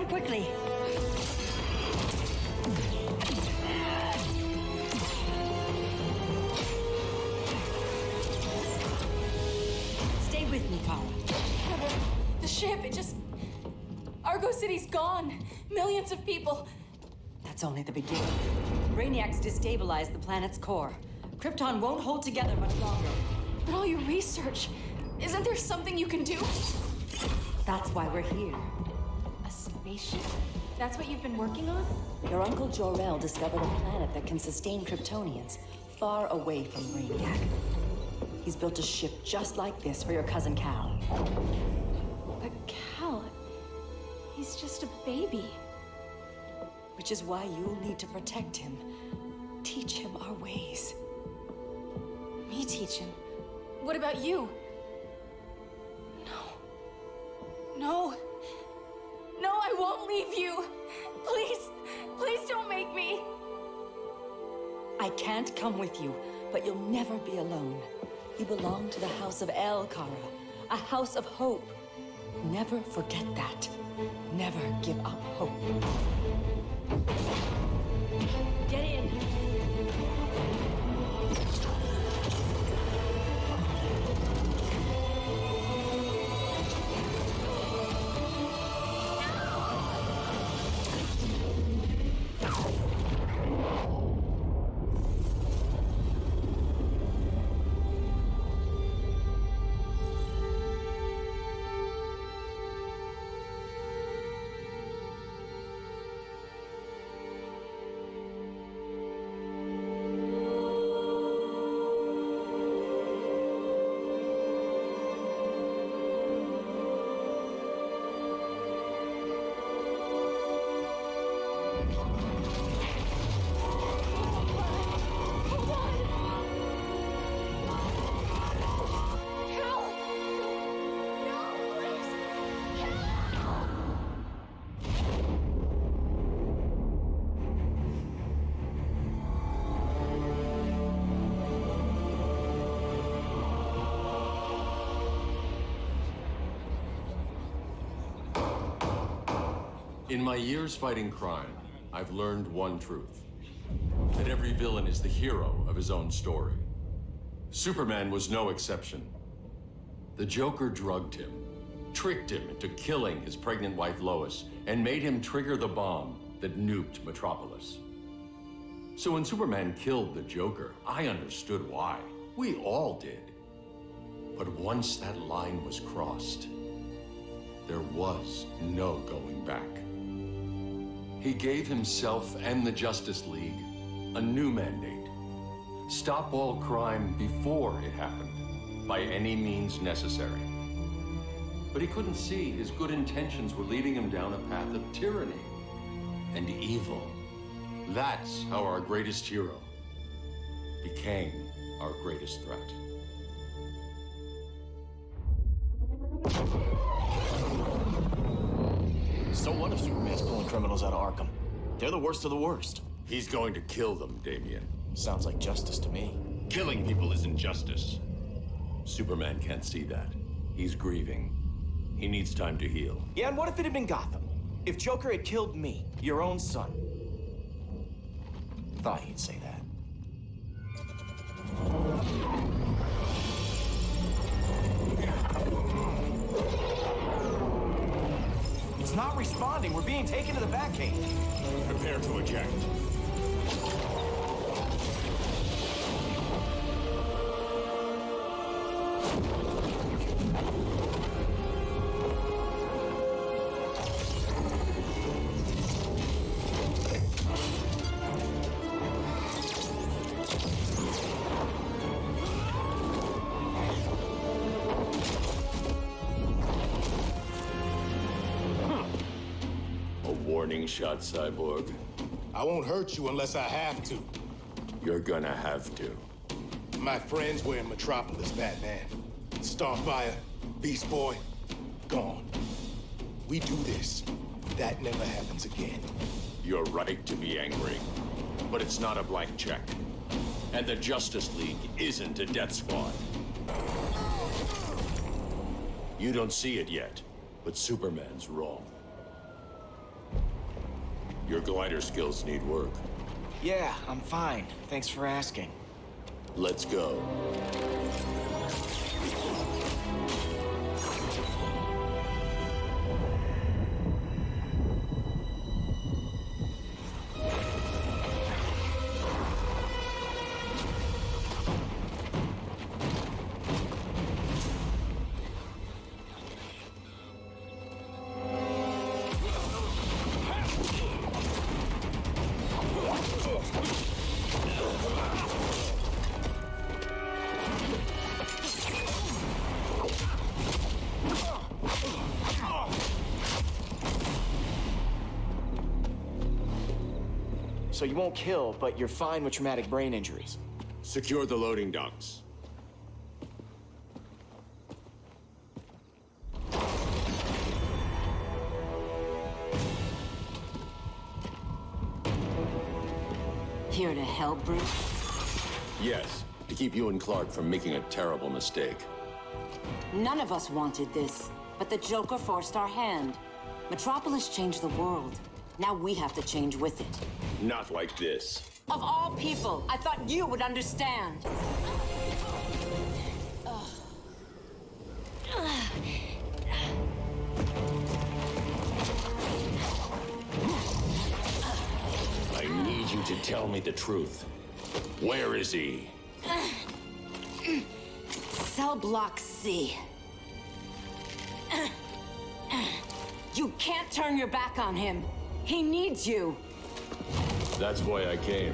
quickly. Stay with me, Kara. The ship, it just... Argo City's gone. Millions of people. That's only the beginning. Brainiac's destabilized the planet's core. Krypton won't hold together much longer. But all your research, isn't there something you can do? That's why we're here. A spaceship? That's what you've been working on? Your Uncle Jor-El discovered a planet that can sustain Kryptonians far away from Brainiac. He's built a ship just like this for your cousin Cal. But Cal, he's just a baby. Which is why you'll need to protect him. Teach him our ways. Me teach him? What about you? No, I won't leave you. Please don't make me. I can't come with you, but you'll never be alone. You belong to the House of El, Kara, a house of hope. Never forget that. Never give up hope. Get in. In my years fighting crime, I've learned one truth. That every villain is the hero of his own story. Superman was no exception. The Joker drugged him, tricked him into killing his pregnant wife Lois, and made him trigger the bomb that nuked Metropolis. So when Superman killed the Joker, I understood why. We all did. But once that line was crossed, there was no going back. He gave himself and the Justice League a new mandate. Stop all crime before it happened, by any means necessary. But he couldn't see his good intentions were leading him down a path of tyranny and evil. That's how our greatest hero became our greatest threat. So what if Superman's pulling criminals out of Arkham? They're the worst of the worst. He's going to kill them, Damian. Sounds like justice to me. Killing people isn't justice. Superman can't see that. He's grieving. He needs time to heal. Yeah, and what if it had been Gotham? If Joker had killed me, your own son? Thought he'd say that. It's not responding. We're being taken to the Batcave. Prepare to eject. Warning shot, Cyborg. I won't hurt you unless I have to. You're gonna have to. My friends were in Metropolis, Batman. Starfire, Beast Boy, gone. We do this. That never happens again. You're right to be angry, but it's not a blank check. And the Justice League isn't a death squad. You don't see it yet, but Superman's wrong. Your glider skills need work. Yeah, I'm fine. Thanks for asking. Let's go. So you won't kill, but you're fine with traumatic brain injuries. Secure the loading docks. Here to help, Bruce? Yes, to keep you and Clark from making a terrible mistake. None of us wanted this, but the Joker forced our hand. Metropolis changed the world. Now we have to change with it. Not like this. Of all people, I thought you would understand. I need you to tell me the truth. Where is he? Cell Block C. You can't turn your back on him. He needs you. That's why I came.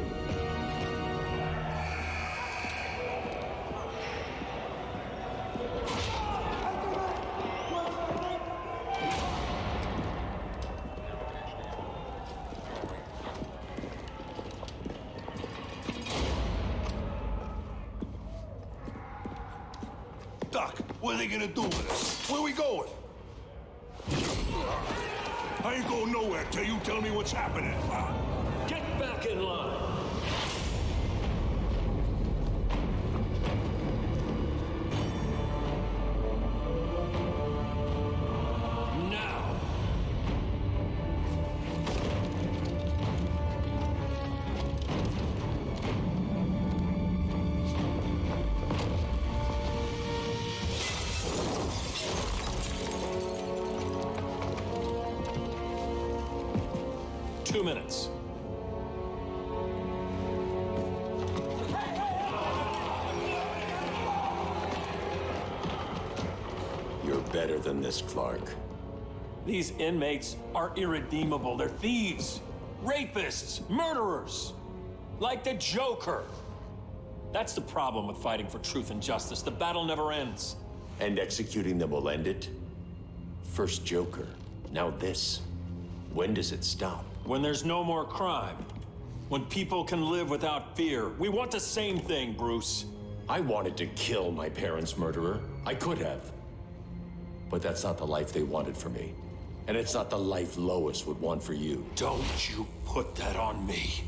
Doc, what are they gonna do with us? Where we going? I ain't going nowhere till you tell me what's happening. Get back in line. Now. 2 minutes. You're better than this, Clark. These inmates are irredeemable. They're thieves, rapists, murderers. Like the Joker. That's the problem with fighting for truth and justice. The battle never ends. And executing them will end it? First Joker, now this. When does it stop? When there's no more crime. When people can live without fear. We want the same thing, Bruce. I wanted to kill my parents' murderer. I could have. But that's not the life they wanted for me. And it's not the life Lois would want for you. Don't you put that on me.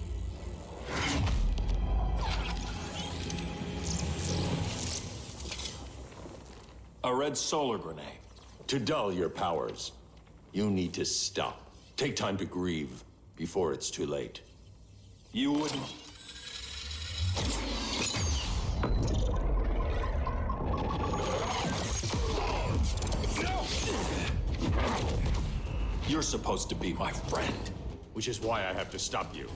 A red solar grenade. To dull your powers, you need to stop. Take time to grieve before it's too late. You wouldn't... You're supposed to be my friend. Which is why I have to stop you.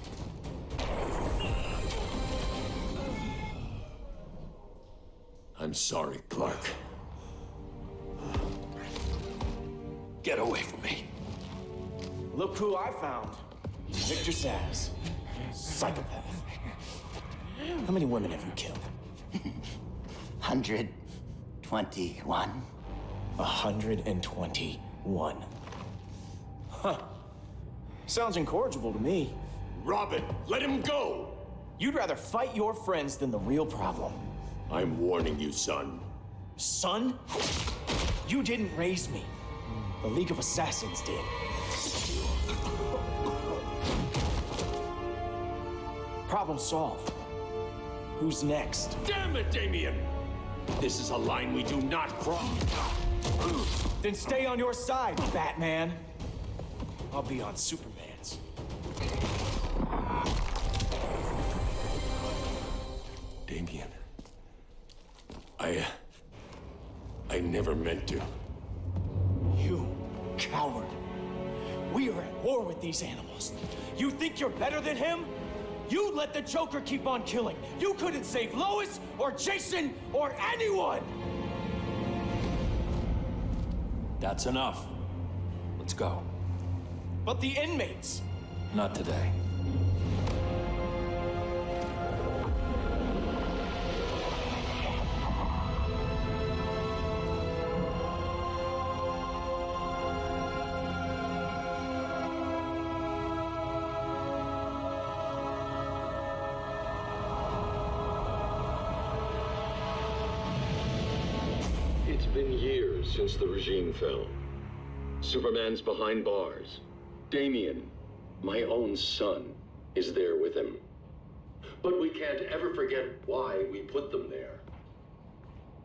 I'm sorry, Clark. Get away from me. Look who I found. Victor Zsasz. Psychopath. How many women have you killed? 121. 121. Huh. Sounds incorrigible to me. Robin, let him go! You'd rather fight your friends than the real problem. I'm warning you, son. Son? You didn't raise me. The League of Assassins did. Problem solved. Who's next? Damn it, Damien! This is a line we do not cross. Then stay on your side, Batman. I'll be on Superman's. Damien. I never meant to. You coward. We are at war with these animals. You think you're better than him? You let the Joker keep on killing. You couldn't save Lois or Jason or anyone! That's enough. Let's go. But the inmates. Not today. It's been years since the regime fell. Superman's behind bars. Damien, my own son, is there with him. But we can't ever forget why we put them there.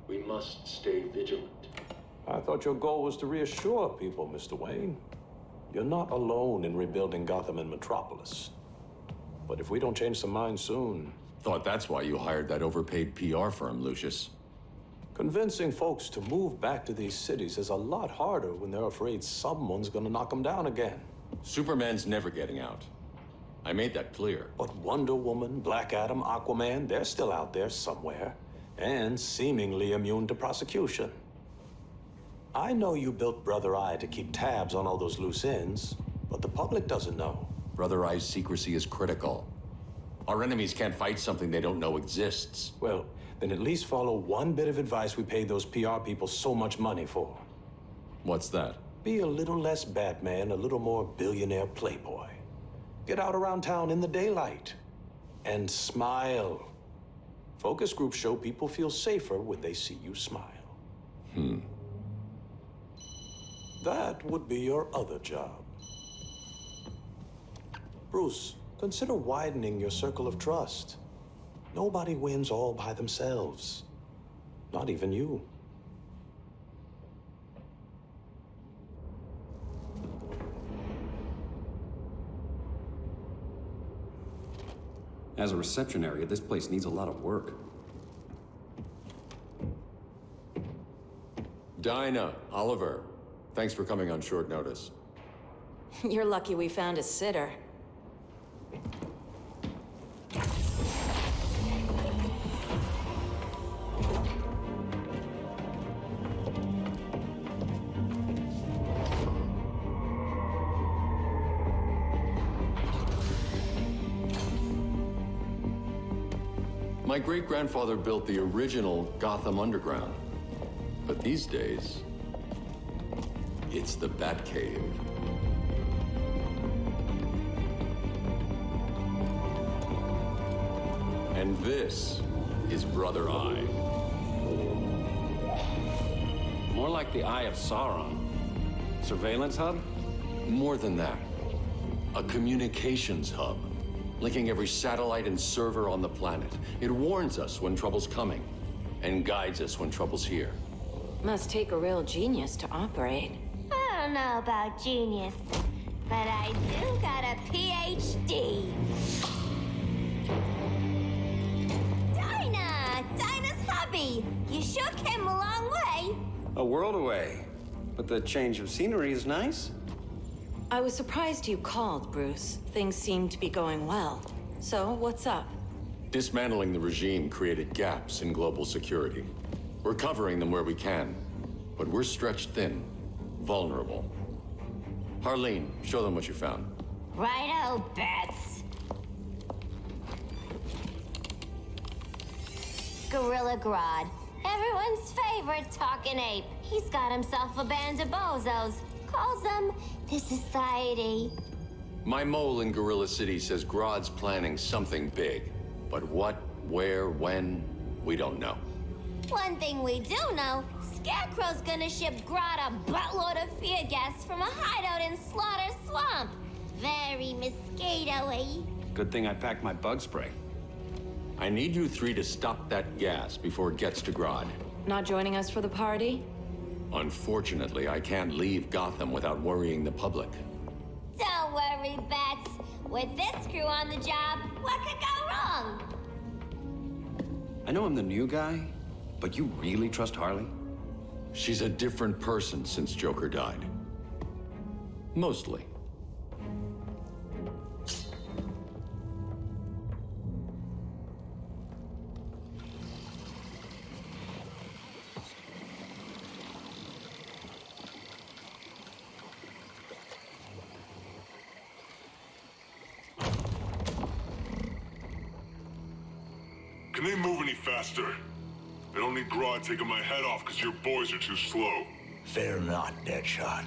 We must stay vigilant. I thought your goal was to reassure people, Mr. Wayne. You're not alone in rebuilding Gotham and Metropolis. But if we don't change some minds soon... Thought that's why you hired that overpaid PR firm, Lucius. Convincing folks to move back to these cities is a lot harder when they're afraid someone's gonna knock them down again. Superman's never getting out. I made that clear. But Wonder Woman, Black Adam, Aquaman, they're still out there somewhere. And seemingly immune to prosecution. I know you built Brother Eye to keep tabs on all those loose ends, but the public doesn't know. Brother Eye's secrecy is critical. Our enemies can't fight something they don't know exists. Well, then at least follow one bit of advice we paid those PR people so much money for. What's that? Be a little less Batman, a little more billionaire playboy. Get out around town in the daylight. And smile. Focus groups show people feel safer when they see you smile. That would be your other job. Bruce, consider widening your circle of trust. Nobody wins all by themselves. Not even you. As a reception area, this place needs a lot of work. Dinah, Oliver, thanks for coming on short notice. You're lucky we found a sitter. My great-grandfather built the original Gotham Underground. But these days, it's the Batcave. And this is Brother Eye. More like the Eye of Sauron. Surveillance hub? More than that. A communications hub, linking every satellite and server on the planet. It warns us when trouble's coming, and guides us when trouble's here. Must take a real genius to operate. I don't know about genius, but I do got a PhD. Dinah's hubby. You sure came a long way. A world away. But the change of scenery is nice. I was surprised you called, Bruce. Things seem to be going well. So, what's up? Dismantling the regime created gaps in global security. We're covering them where we can, but we're stretched thin, vulnerable. Harleen, show them what you found. Righto, Bats. Gorilla Grodd. Everyone's favorite talking ape. He's got himself a band of bozos. Calls them the Society. My mole in Gorilla City says Grodd's planning something big. But what, where, when, we don't know. One thing we do know, Scarecrow's gonna ship Grodd a buttload of fear gas from a hideout in Slaughter Swamp. Very mosquito-y. Good thing I packed my bug spray. I need you three to stop that gas before it gets to Grodd. Not joining us for the party? Unfortunately, I can't leave Gotham without worrying the public. Don't worry, Bats. With this crew on the job, what could go wrong? I know I'm the new guy, but you really trust Harley? She's a different person since Joker died. Mostly. Can they move any faster? I don't need Grodd taking my head off because your boys are too slow. Fear not, Deadshot.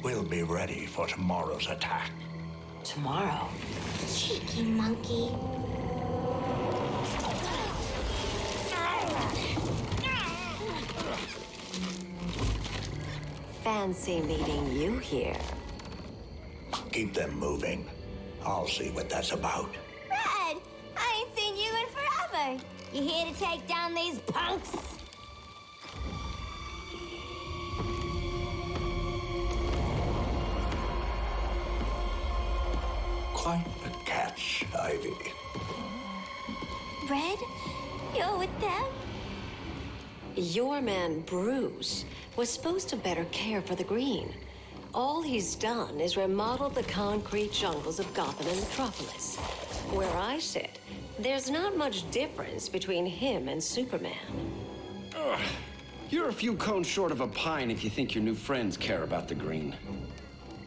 We'll be ready for tomorrow's attack. Tomorrow? Cheeky monkey. Fancy meeting you here. Keep them moving. I'll see what that's about. Red, I ain't seen you in forever. You here to take down these punks? Quite a catch, Ivy. Red, you're with them? Your man, Bruce, was supposed to better care for the green. All he's done is remodeled the concrete jungles of Gotham and Metropolis. Where I sit, there's not much difference between him and Superman. Ugh. You're a few cones short of a pine if you think your new friends care about the green.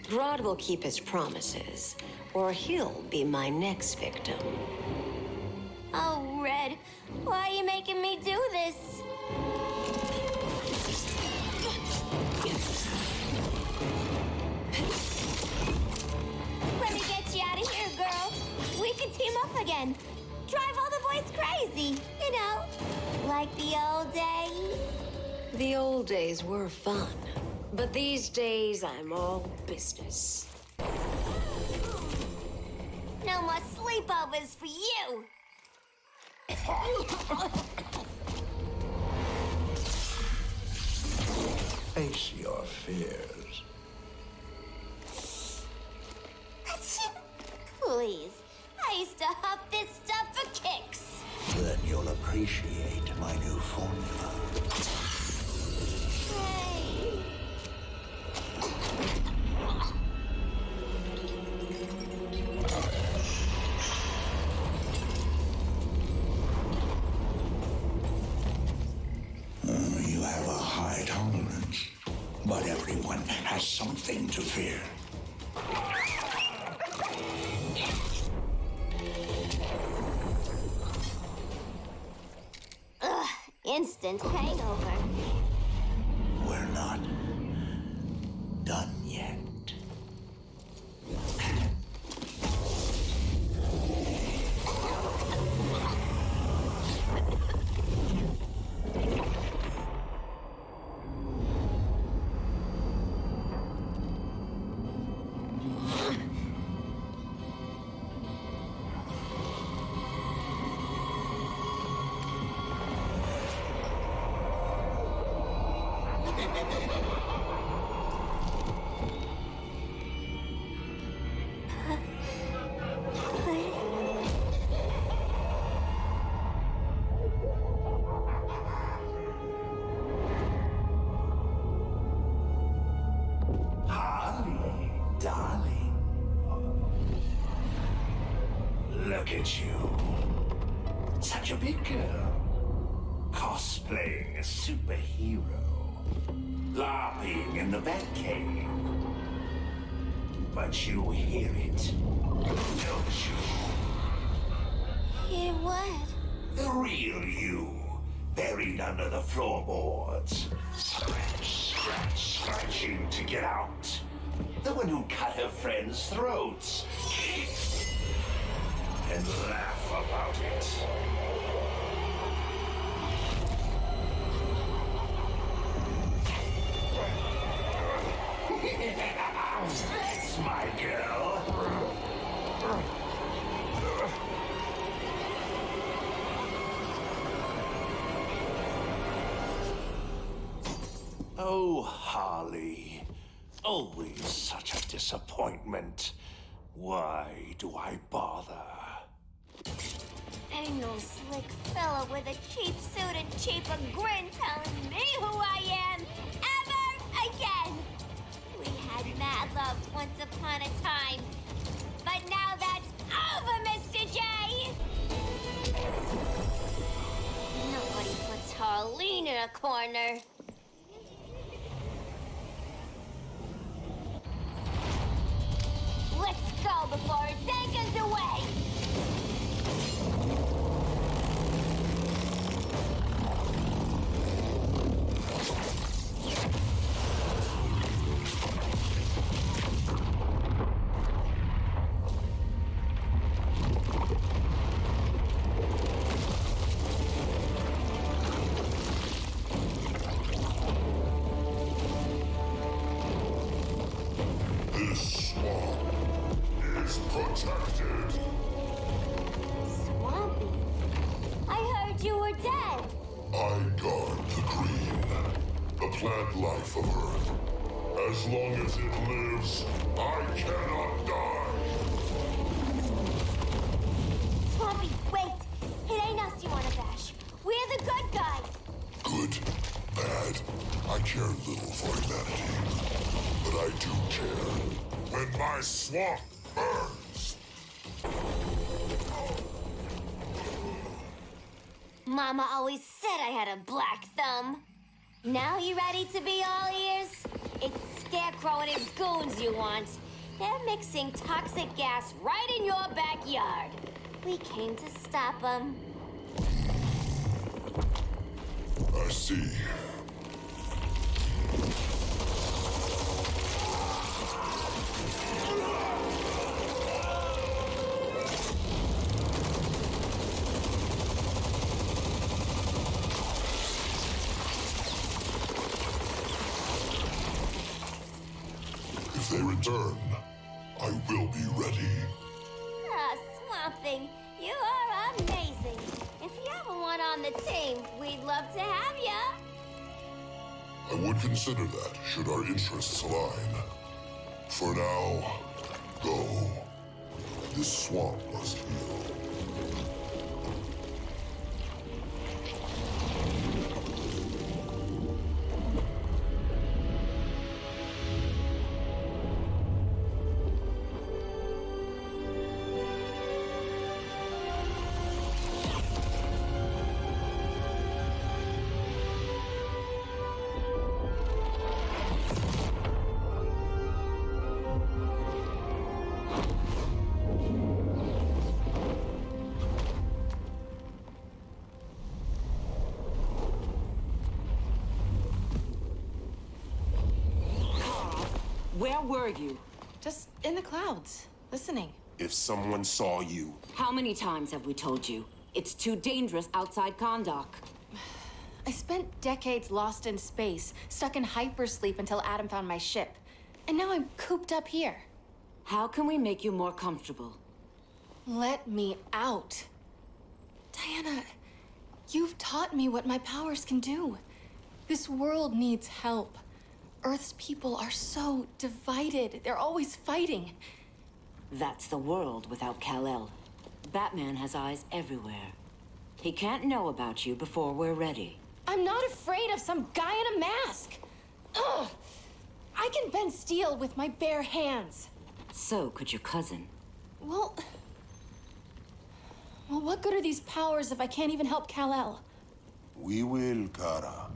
Grodd will keep his promises, or he'll be my next victim. Oh, Red, why are you making me do this? Let me get you out of here, girl. We can team up again. Drive all the boys crazy, you know, like the old days. The old days were fun, but these days I'm all business. No more sleepovers for you. Face your fears. Please, I used to huff this stuff for kicks. Then you'll appreciate my new formula. Hey. You have a high tolerance, but everyone has something to fear. instant hangover. We're not done yet. Darling. Look at you. Such a big girl. Cosplaying a superhero. LARPing in the Batcave. But you hear it, don't you? Hear what? The real you. Buried under the floorboards. Scratch, scratch, scratching to get out. The one who cut her friends' throats. And laugh about it. That's my girl. Oh, Harley. Always such a disappointment. Why do I bother? Ain't no slick fella with a cheap suit and cheaper grin telling me who I am ever again. We had mad love once upon a time, but now that's over, Mr. J. Nobody puts Harleen in a corner. Let's go before it takes us away! This swamp is protected. Swampy? I heard you were dead. I guard the green, the plant life of Earth. As long as it lives, I cannot die. Swampy, wait. It ain't us you want to bash. We're the good guys. Good, bad, I care little for humanity. But I do care when my swamp burns. Mama always said I had a black thumb. Now you ready to be all ears? It's Scarecrow and his goons you want. They're mixing toxic gas right in your backyard. We came to stop them. I see. If they return, I will be ready. Ah, Swamp Thing, you are amazing. If you ever want on the team, we'd love to have you. I would consider that, should our interests align. For now, go. This swamp must heal. Where were you? Just in the clouds, listening. If someone saw you... How many times have we told you? It's too dangerous outside Kondak. I spent decades lost in space, stuck in hypersleep until Adam found my ship. And now I'm cooped up here. How can we make you more comfortable? Let me out. Diana, you've taught me what my powers can do. This world needs help. Earth's people are so divided. They're always fighting. That's the world without Kal-El. Batman has eyes everywhere. He can't know about you before we're ready. I'm not afraid of some guy in a mask. Ugh! I can bend steel with my bare hands. So could your cousin. Well, what good are these powers if I can't even help Kal-El? We will, Kara.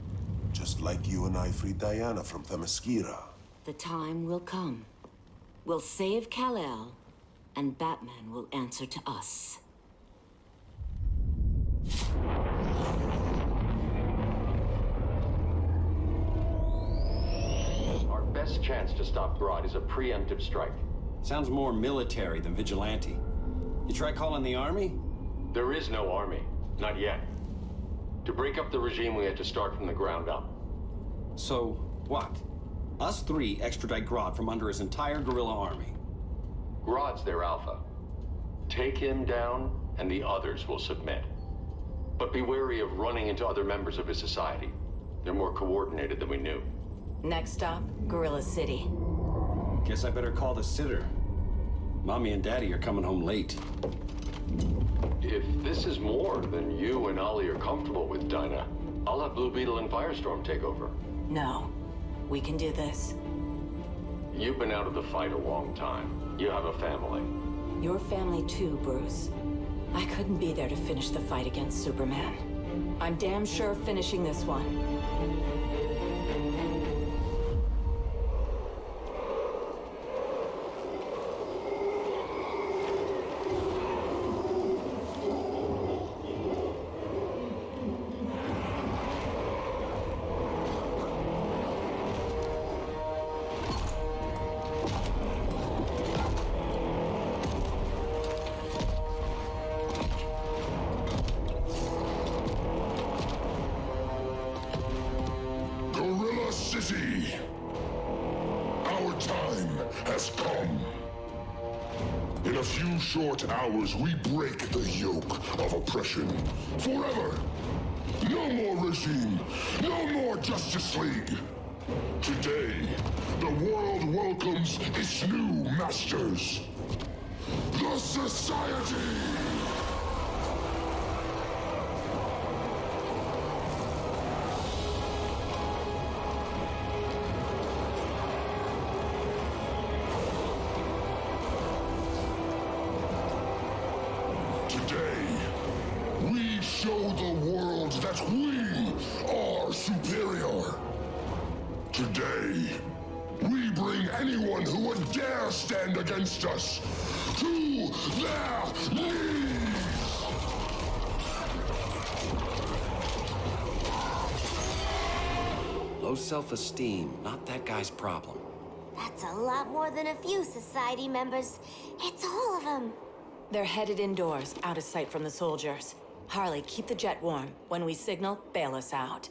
Just like you and I freed Diana from Themyscira. The time will come. We'll save Kal-El, and Batman will answer to us. Our best chance to stop Grodd is a preemptive strike. Sounds more military than vigilante. You try calling the army? There is no army. Not yet. To break up the regime, we had to start from the ground up. So, what? Us three extradite Grodd from under his entire guerrilla army. Grodd's their alpha. Take him down, and the others will submit. But be wary of running into other members of his society. They're more coordinated than we knew. Next stop, Gorilla City. Guess I better call the sitter. Mommy and Daddy are coming home late. If this is more than you and Ollie are comfortable with, Dinah, I'll have Blue Beetle and Firestorm take over. No, we can do this. You've been out of the fight a long time. You have a family. Your family too, Bruce. I couldn't be there to finish the fight against Superman. I'm damn sure finishing this one. City. Our time has come. In a few short hours, we break the yoke of oppression forever. No more regime. No more Justice League. Today, the world welcomes its new masters. The Society! Show the world that we are superior. Today, we bring anyone who would dare stand against us to their knees. Low self-esteem, not that guy's problem. That's a lot more than a few Society members. It's all of them. They're headed indoors, out of sight from the soldiers. Harley, keep the jet warm. When we signal, bail us out.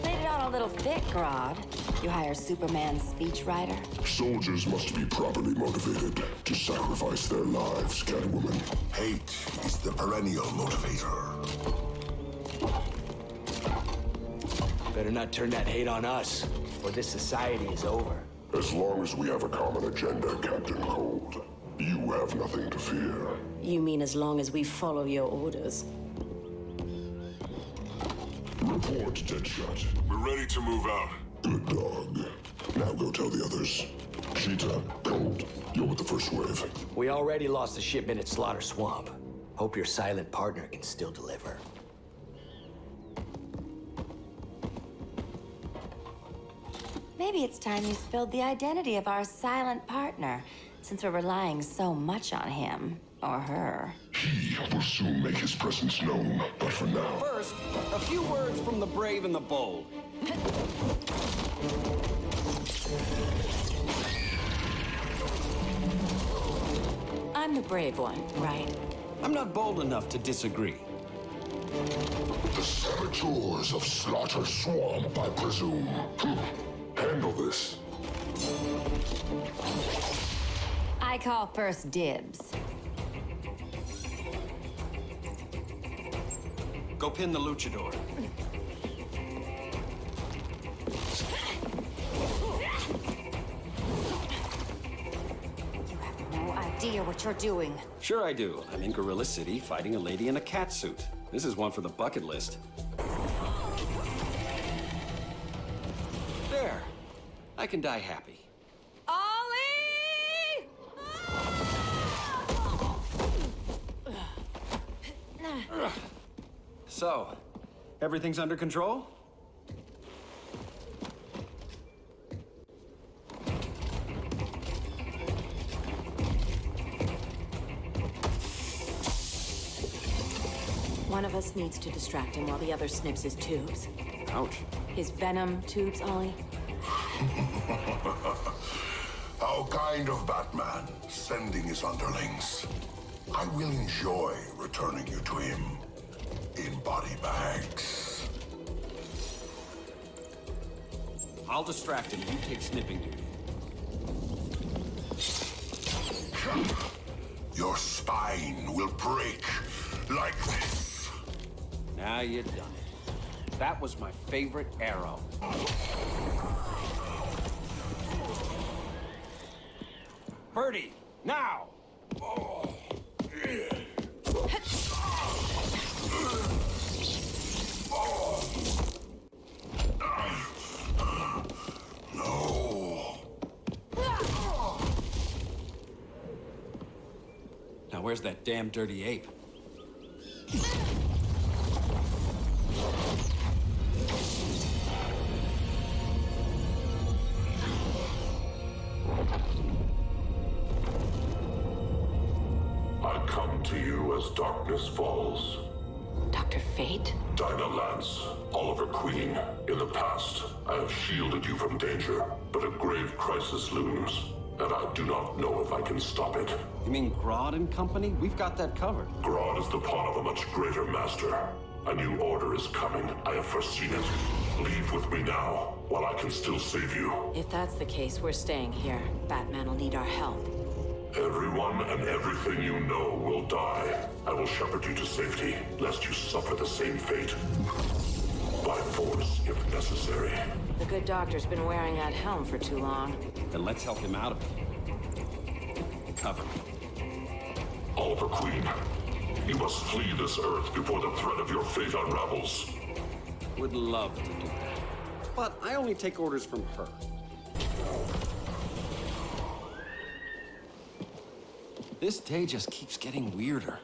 Laid it on a little thick, Grodd. You hire Superman's speechwriter? Soldiers must be properly motivated to sacrifice their lives, Catwoman. Hate is the perennial motivator. Better not turn that hate on us, or this society is over. As long as we have a common agenda, Captain Cold, you have nothing to fear. You mean as long as we follow your orders? Report, Deadshot. We're ready to move out. Good dog. Now go tell the others. Cheetah, Cold, you're with the first wave. We already lost a shipment at Slaughter Swamp. Hope your silent partner can still deliver. Maybe it's time you spilled the identity of our silent partner, since we're relying so much on him, or her. He will soon make his presence known, but for now... First, a few words from the brave and the bold. I'm the brave one, right? I'm not bold enough to disagree. The saboteurs of Slaughter Swamp, I presume. Handle this. I call first dibs. Go pin the luchador. You have no idea what you're doing. Sure I do. I'm in Gorilla City fighting a lady in a cat suit. This is one for the bucket list. There. I can die happy. Ollie! So, everything's under control? One of us needs to distract him while the other snips his tubes. Ouch. His venom tubes, Ollie. How kind of Batman, sending his underlings. I will enjoy returning you to him in body bags. I'll distract him. You take snipping duty. Your spine will break like this. Now you've done it. That was my favorite arrow. Birdie, now! No. Now where's that damn dirty ape? I come to you as darkness falls. Dr. Fate? Dinah Lance, Oliver Queen. In the past, I have shielded you from danger, but a grave crisis looms, and I do not know if I can stop it. You mean Grodd and company? We've got that covered. Grodd is the pawn of a much greater master. A new order is coming. I have foreseen it. Leave with me now, while I can still save you. If that's the case, we're staying here. Batman will need our help. Everyone and everything you know will die. I will shepherd you to safety, lest you suffer the same fate. By force, if necessary. The good doctor's been wearing that helm for too long. Then let's help him out of it. Cover me. Oliver Queen, you must flee this Earth before the threat of your fate unravels. Would love to do that. But I only take orders from her. This day just keeps getting weirder.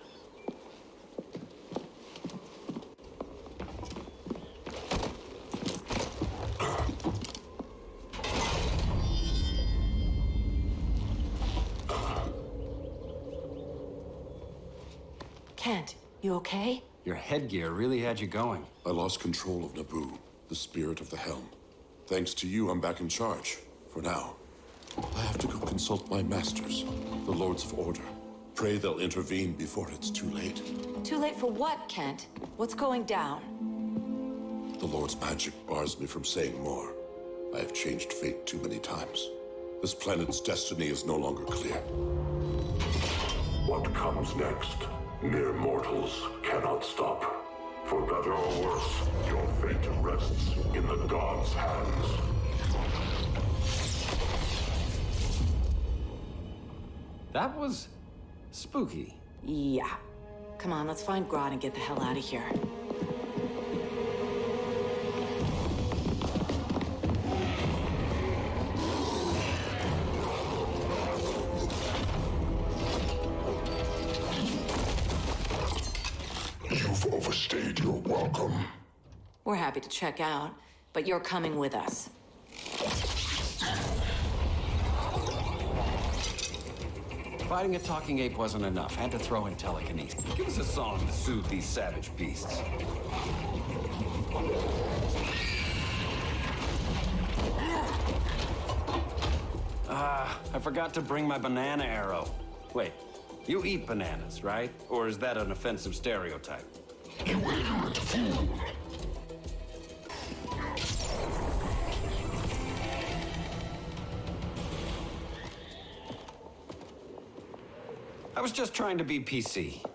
Kent, you okay? Your headgear really had you going. I lost control of Naboo, the spirit of the helm. Thanks to you, I'm back in charge. For now. I have to go consult my masters, the Lords of Order. Pray they'll intervene before it's too late. Too late for what, Kent? What's going down? The Lord's magic bars me from saying more. I have changed fate too many times. This planet's destiny is no longer clear. What comes next, mere mortals cannot stop. For better or worse, your fate rests in the gods' hands. That was spooky. Yeah. Come on, let's find Grodd and get the hell out of here. You've overstayed your welcome. We're happy to check out, but you're coming with us. Fighting a talking ape wasn't enough. Had to throw in telekinesis. Give us a song to soothe these savage beasts. I forgot to bring my banana arrow. Wait, you eat bananas, right? Or is that an offensive stereotype? You ignorant fool! I was just trying to be PC.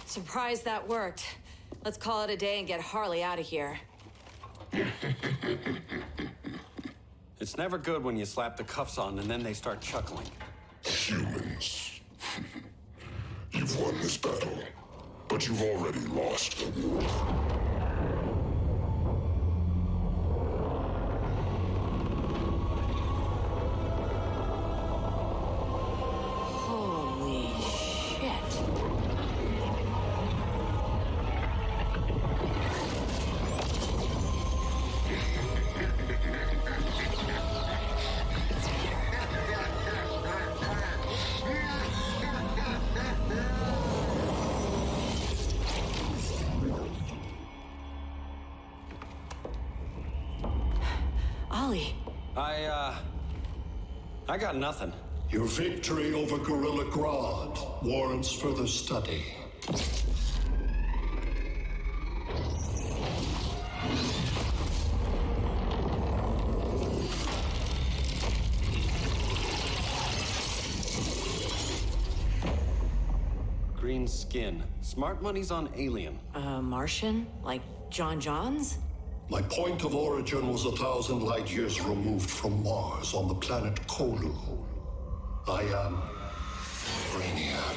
Surprised that worked. Let's call it a day and get Harley out of here. It's never good when you slap the cuffs on and then they start chuckling. Humans. You've won this battle, but you've already lost the war. Holy shit. Ollie. I got nothing. Your victory over Gorilla Grodd warrants further study. Green skin. Smart money's on alien. Martian? Like John Johns? My point of origin was 1,000 light years removed from Mars on the planet Kolu. I am Brainiac.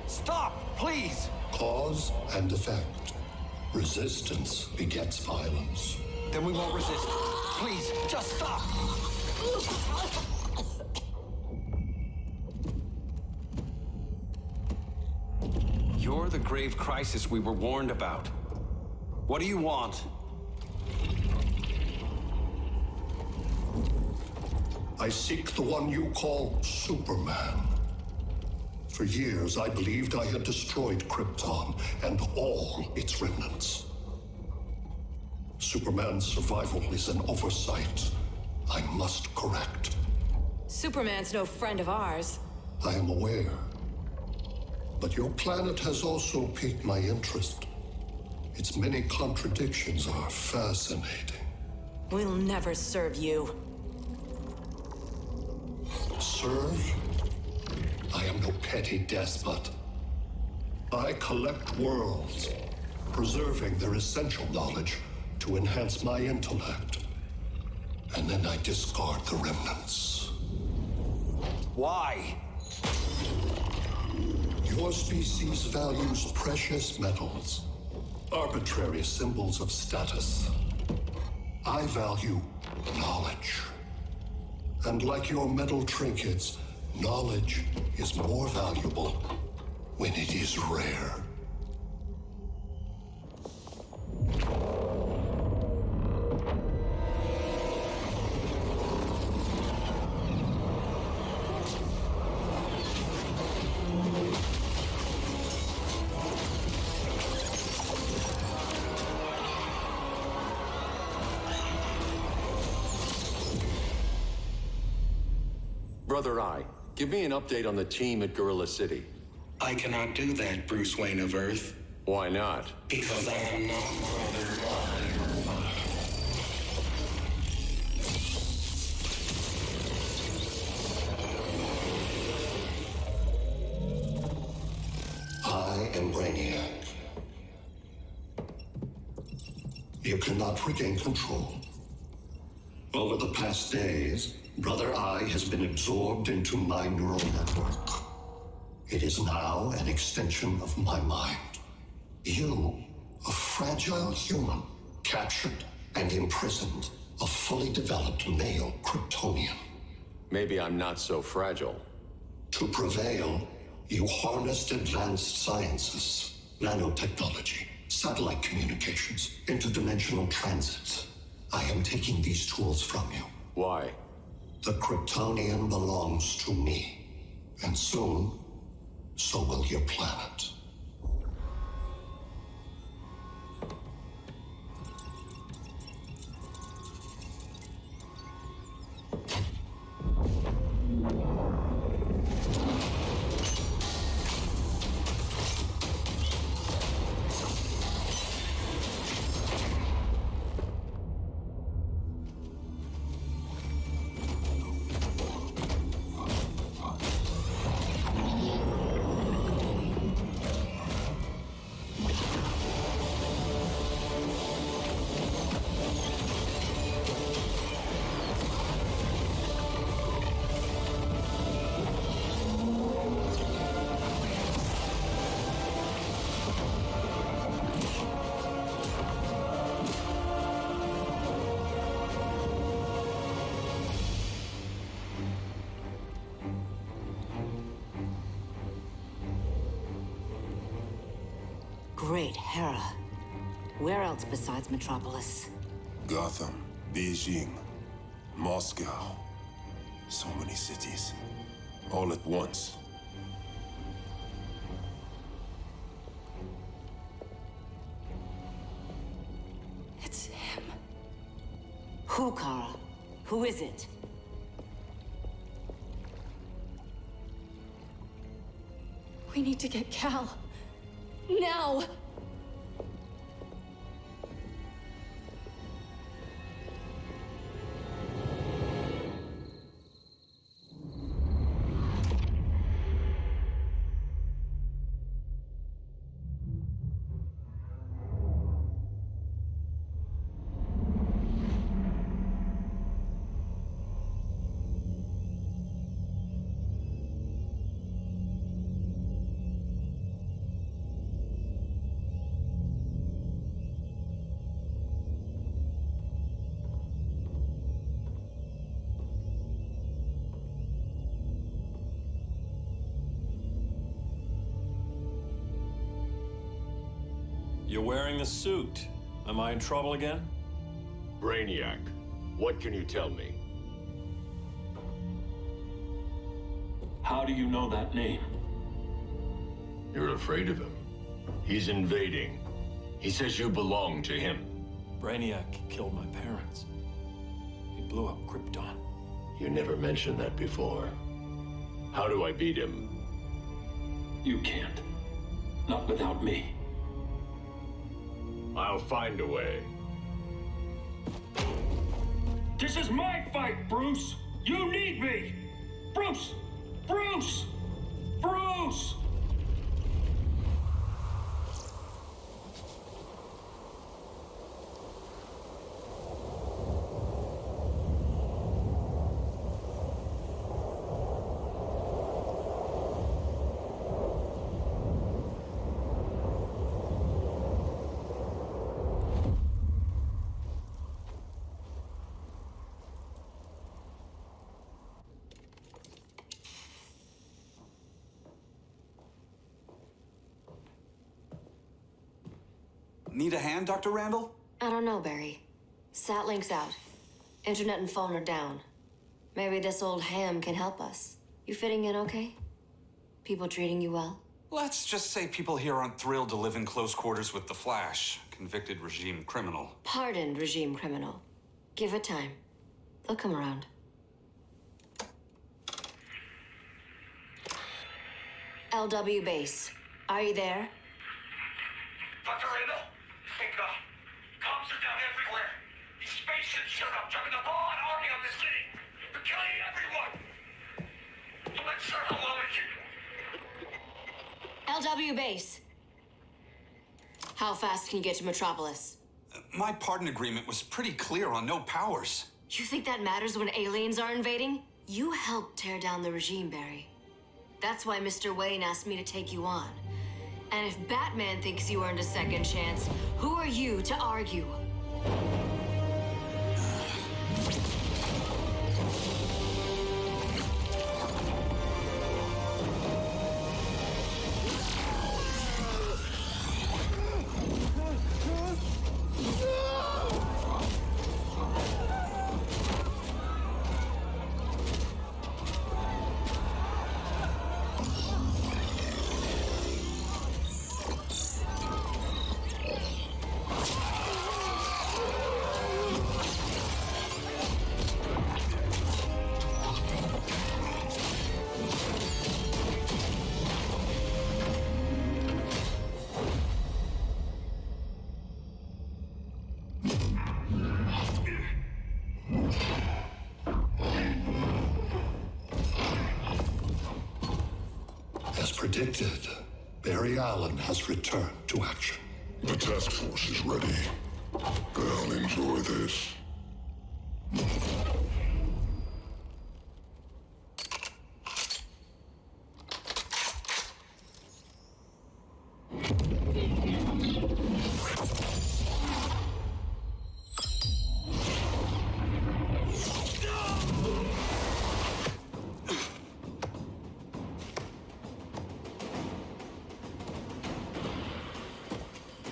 Stop, please! Cause and effect. Resistance begets violence. Then we won't resist. Please, just stop! You're the grave crisis we were warned about. What do you want? I seek the one you call Superman. For years, I believed I had destroyed Krypton and all its remnants. Superman's survival is an oversight I must correct. Superman's no friend of ours. I am aware. But your planet has also piqued my interest. Its many contradictions are fascinating. We'll never serve you. Serve? I am no petty despot. I collect worlds, preserving their essential knowledge to enhance my intellect. And then I discard the remnants. Why? Your species values precious metals, arbitrary symbols of status. I value knowledge. And like your metal trinkets, knowledge is more valuable when it is rare. Brother Eye, give me an update on the team at Gorilla City. I cannot do that, Bruce Wayne of Earth. Why not? Because I am not Brother. cannot regain control. Over the past days, Brother Eye has been absorbed into my neural network. It is now an extension of my mind. You, a fragile human, captured and imprisoned a fully developed male Kryptonian. Maybe I'm not so fragile. To prevail, you harnessed advanced sciences, nanotechnology, satellite communications, interdimensional transits. I am taking these tools from you. Why? The Kryptonian belongs to me. And soon, so will your planet. Great Hera. Where else besides Metropolis? Gotham, Beijing, Moscow. So many cities. All at once. It's him. Who, Kara? Who is it? We need to get Cal. Now! You're wearing the suit. Am I in trouble again? Brainiac, what can you tell me? How do you know that name? You're afraid of him. He's invading. He says you belong to him. Brainiac killed my parents. He blew up Krypton. You never mentioned that before. How do I beat him? You can't. Not without me. I'll find a way. This is my fight, Bruce! You need me! Bruce! Bruce! Bruce! Need a hand, Dr. Randall? I don't know, Barry. Satlink's out. Internet and phone are down. Maybe this old ham can help us. You fitting in okay? People treating you well? Let's just say people here aren't thrilled to live in close quarters with the Flash, convicted regime criminal. Pardoned regime criminal. Give it time. They'll come around. LW base. Are you there? Dr. Randall? Thank God. Cops are down everywhere. These spaceships showed up, driving the broad army on this city. They're killing everyone. So let's start a LW base. How fast can you get to Metropolis? My pardon agreement was pretty clear on no powers. You think that matters when aliens are invading? You helped tear down the regime, Barry. That's why Mr. Wayne asked me to take you on. And if Batman thinks you earned a second chance, who are you to argue? As predicted, Barry Allen has returned to action. The task force is ready. I'll enjoy this.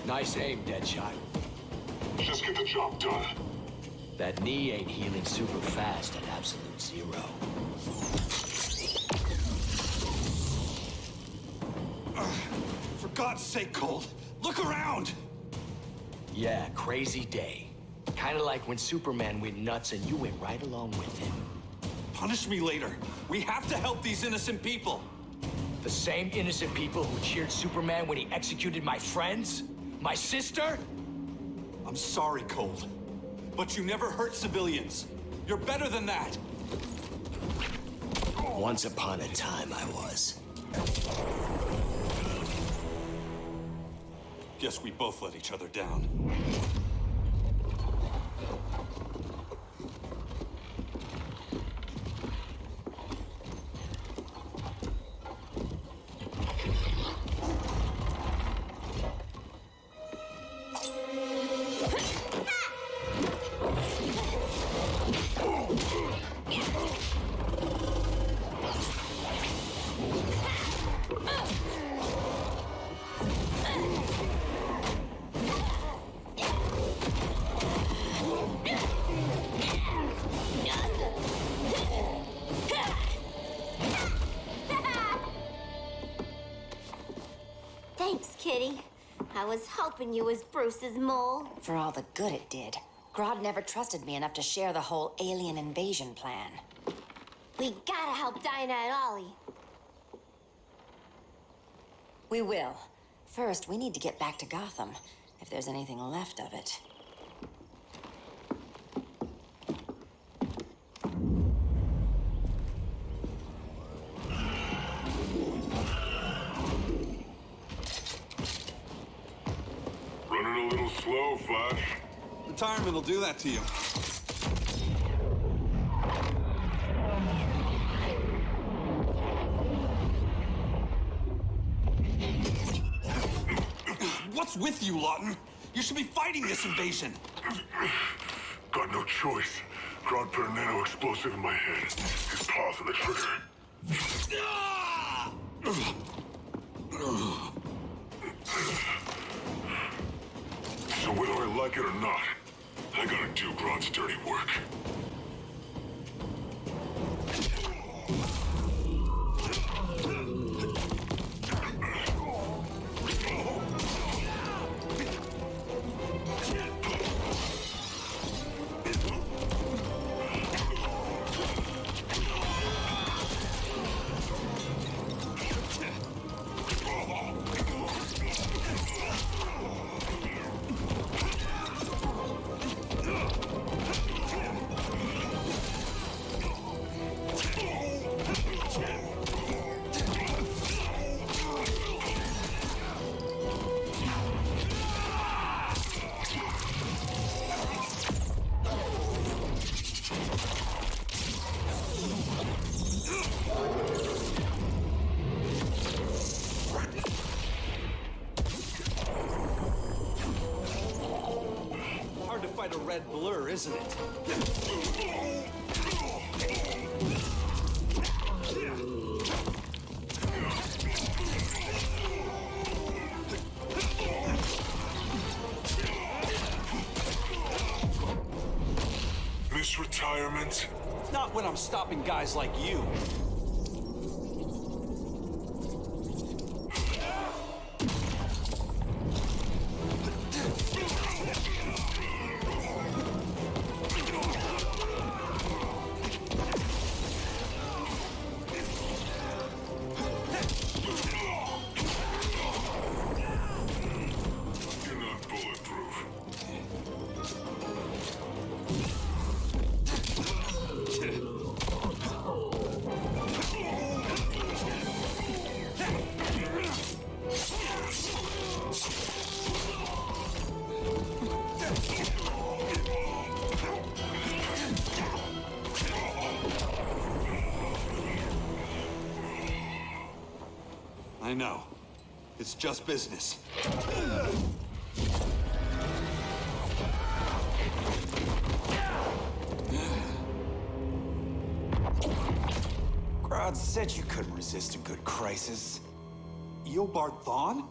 Nice aim, Deadshot. Just get the job done. That knee ain't healing super fast at absolute zero. For God's sake, Cold, look around! Yeah, crazy day. Kinda like when Superman went nuts and you went right along with him. Punish me later. We have to help these innocent people. The same innocent people who cheered Superman when he executed my friends? My sister? I'm sorry, Cold, but you never hurt civilians. You're better than that. Once upon a time, I was. Guess we both let each other down. Thanks, Kitty. I was hoping you was Bruce's mole. For all the good it did. Grodd never trusted me enough to share the whole alien invasion plan. We gotta help Dinah and Ollie. We will. First, we need to get back to Gotham, if there's anything left of it. Running a little slow, Flash. Retirement will do that to you. What's with you, Lawton? You should be fighting this invasion. Got no choice. Grodd put a nano explosive in my head. His paws on the trigger. So whether I like it or not, I gotta do Grodd's dirty work. isn't it? This retirement? Not when I'm stopping guys like you. I know. It's just business. Grodd said you couldn't resist a good crisis. Eobard Thawne?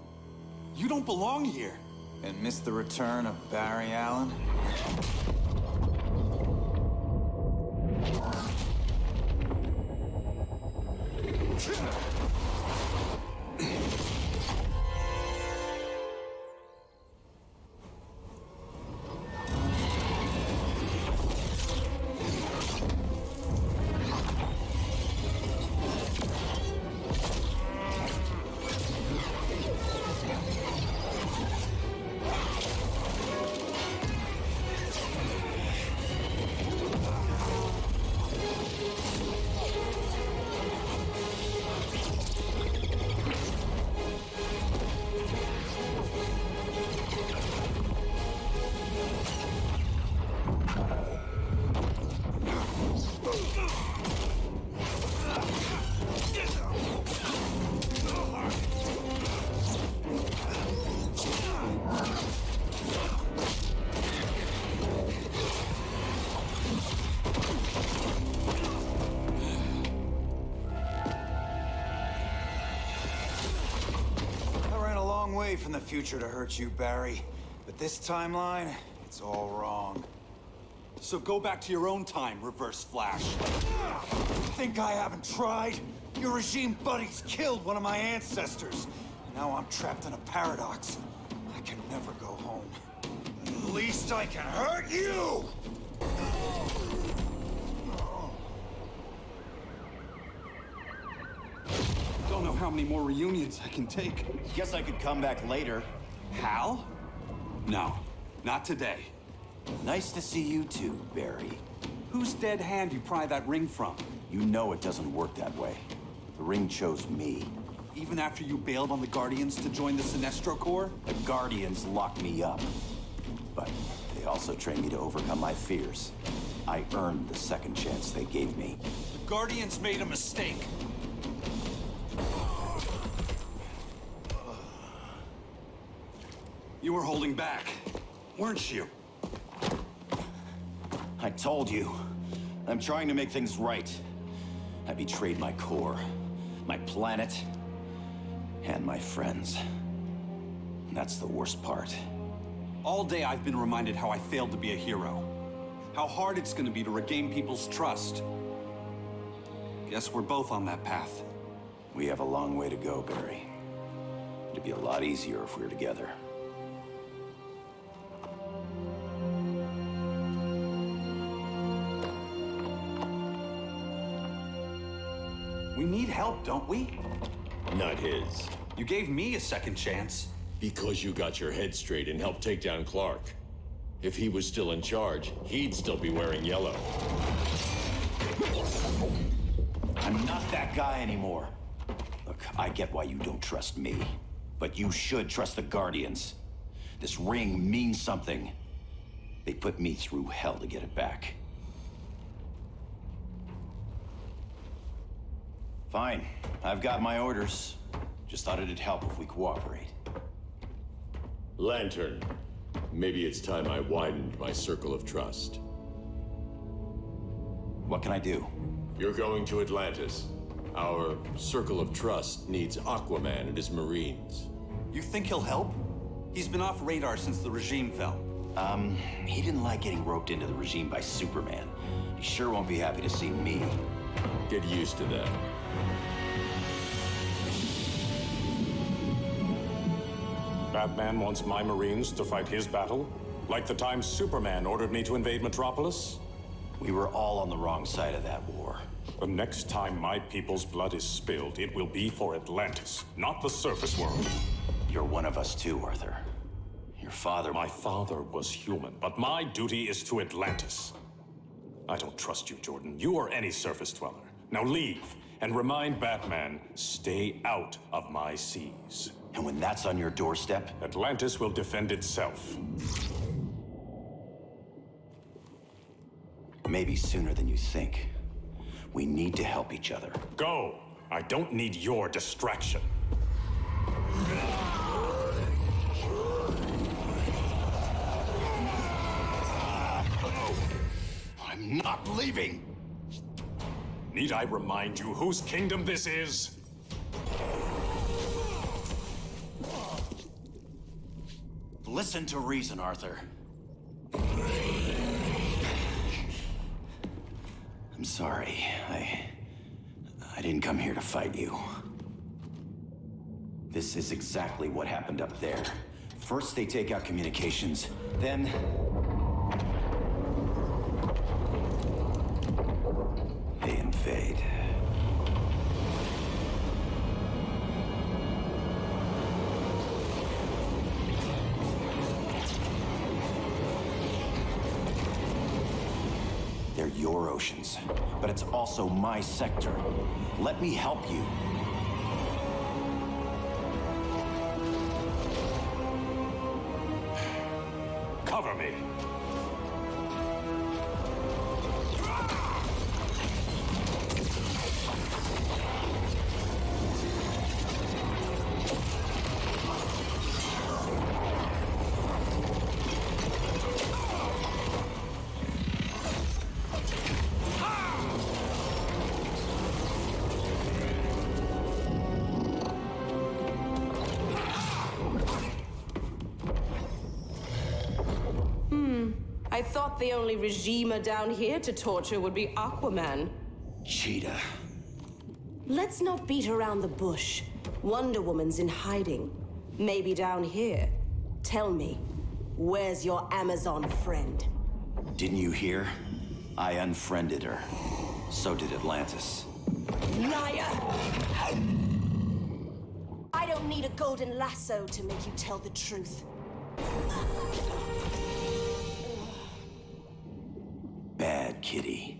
You don't belong here. And miss the return of Barry Allen? From the future to hurt you, Barry. But this timeline, it's all wrong. So go back to your own time, Reverse Flash. Think I haven't tried? Your regime buddies killed one of my ancestors. And now I'm trapped in a paradox. I can never go home. At least I can hurt you! Don't know how many more reunions I can take. Guess I could come back later. Hal? No, not today. Nice to see you too, Barry. Whose dead hand you pry that ring from? You know it doesn't work that way. The ring chose me. Even after you bailed on the Guardians to join the Sinestro Corps? The Guardians locked me up. But they also trained me to overcome my fears. I earned the second chance they gave me. The Guardians made a mistake. You were holding back, weren't you? I told you. I'm trying to make things right. I betrayed my core, my planet, and my friends. And that's the worst part. All day I've been reminded how I failed to be a hero. How hard it's gonna be to regain people's trust. Guess we're both on that path. We have a long way to go, Barry. It'd be a lot easier if we were together. We need help, don't we? Not his. You gave me a second chance. Because you got your head straight and helped take down Clark. If he was still in charge, he'd still be wearing yellow. I'm not that guy anymore. Look, I get why you don't trust me. But you should trust the Guardians. This ring means something. They put me through hell to get it back. Fine. I've got my orders. Just thought it'd help if we cooperate. Lantern. Maybe it's time I widened my circle of trust. What can I do? You're going to Atlantis. Our circle of trust needs Aquaman and his Marines. You think he'll help? He's been off radar since the regime fell. He didn't like getting roped into the regime by Superman. He sure won't be happy to see me. Get used to that. Batman wants my Marines to fight his battle? Like the time Superman ordered me to invade Metropolis? We were all on the wrong side of that war. The next time my people's blood is spilled, it will be for Atlantis, not the surface world. You're one of us too, Arthur. Your father... My father was human, but my duty is to Atlantis. I don't trust you, Jordan. You or any surface dweller. Now leave, and remind Batman, stay out of my seas. And when that's on your doorstep? Atlantis will defend itself. Maybe sooner than you think. We need to help each other. Go! I don't need your distraction. I'm not leaving! Need I remind you whose kingdom this is? Listen to reason, Arthur. I'm sorry. I didn't come here to fight you. This is exactly what happened up there. First they take out communications, then... they invade. They're your oceans, but it's also my sector. Let me help you. Cover me. I thought the only regimer down here to torture would be Aquaman. Cheetah. Let's not beat around the bush. Wonder Woman's in hiding. Maybe down here. Tell me, where's your Amazon friend? Didn't you hear? I unfriended her. So did Atlantis. Liar! I don't need a golden lasso to make you tell the truth. Bad kitty.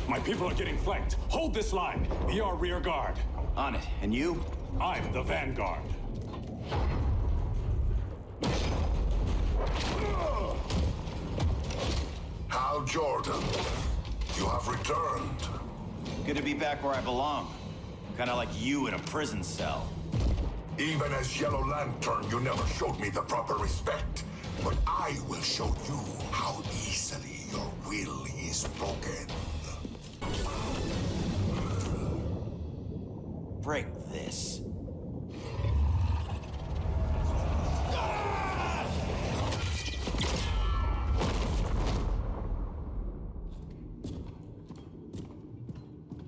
My people are getting flanked. Hold this line. Be our rear guard. On it. And you? I'm the vanguard. Hal Jordan, you have returned. Good to be back where I belong. Kinda like you in a prison cell. Even as Yellow Lantern, you never showed me the proper respect. But I will show you how easily your will is broken. Break this.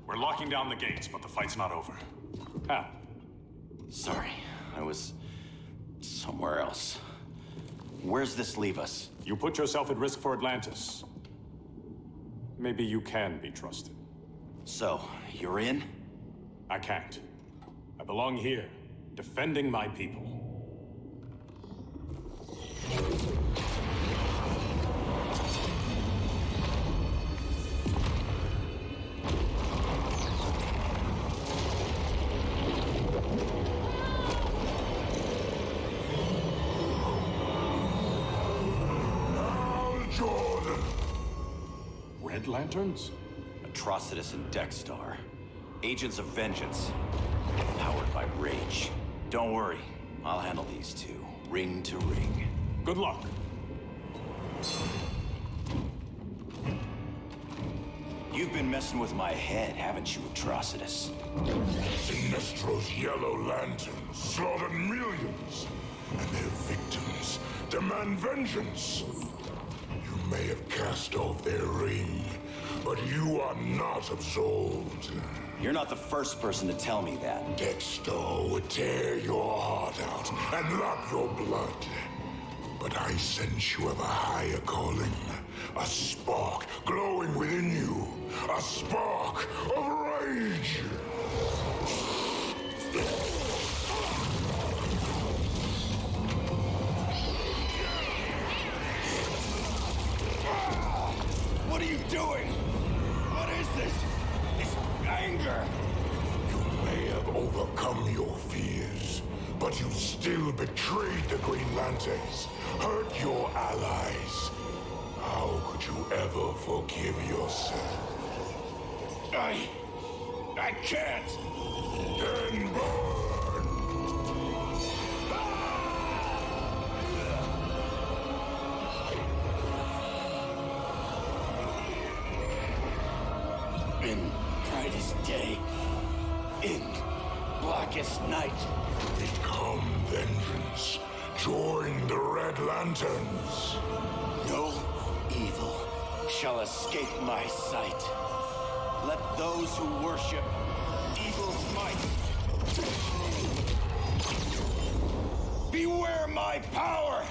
We're locking down the gates, but the fight's not over. Hal. Sorry, I was somewhere else. Where's this leave us? You put yourself at risk for Atlantis. Maybe you can be trusted. So, you're in? I can't. I belong here, defending my people. Jordan! Red Lanterns? Atrocitus and Dexstar. Agents of Vengeance. Powered by rage. Don't worry, I'll handle these two, ring to ring. Good luck. You've been messing with my head, haven't you, Atrocitus? Sinestro's yellow lanterns slaughtered millions, and their victims demand vengeance. You may have cast off their ring, but you are not absolved. You're not the first person to tell me that. Dexter would tear your heart out and lap your blood. But I sense you have a higher calling. A spark glowing within you. A spark of rage. What are you doing? What is this? This anger. You may have overcome your fears, but you still betrayed the Green Lanterns, hurt your allies. How could you ever forgive yourself? I can't. Then burn! In brightest day, in blackest night. Become vengeance. Join the Red Lanterns. No evil shall escape my sight. Let those who worship evil's might beware my power!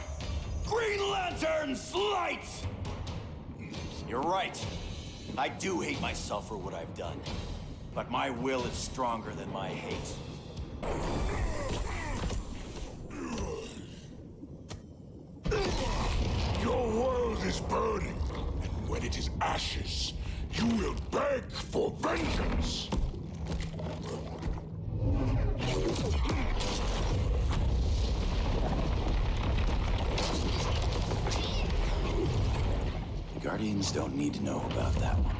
Green Lantern's light! You're right. I do hate myself for what I've done. But my will is stronger than my hate. Your world is burning, and when it is ashes, you will beg for vengeance. The Guardians don't need to know about that one.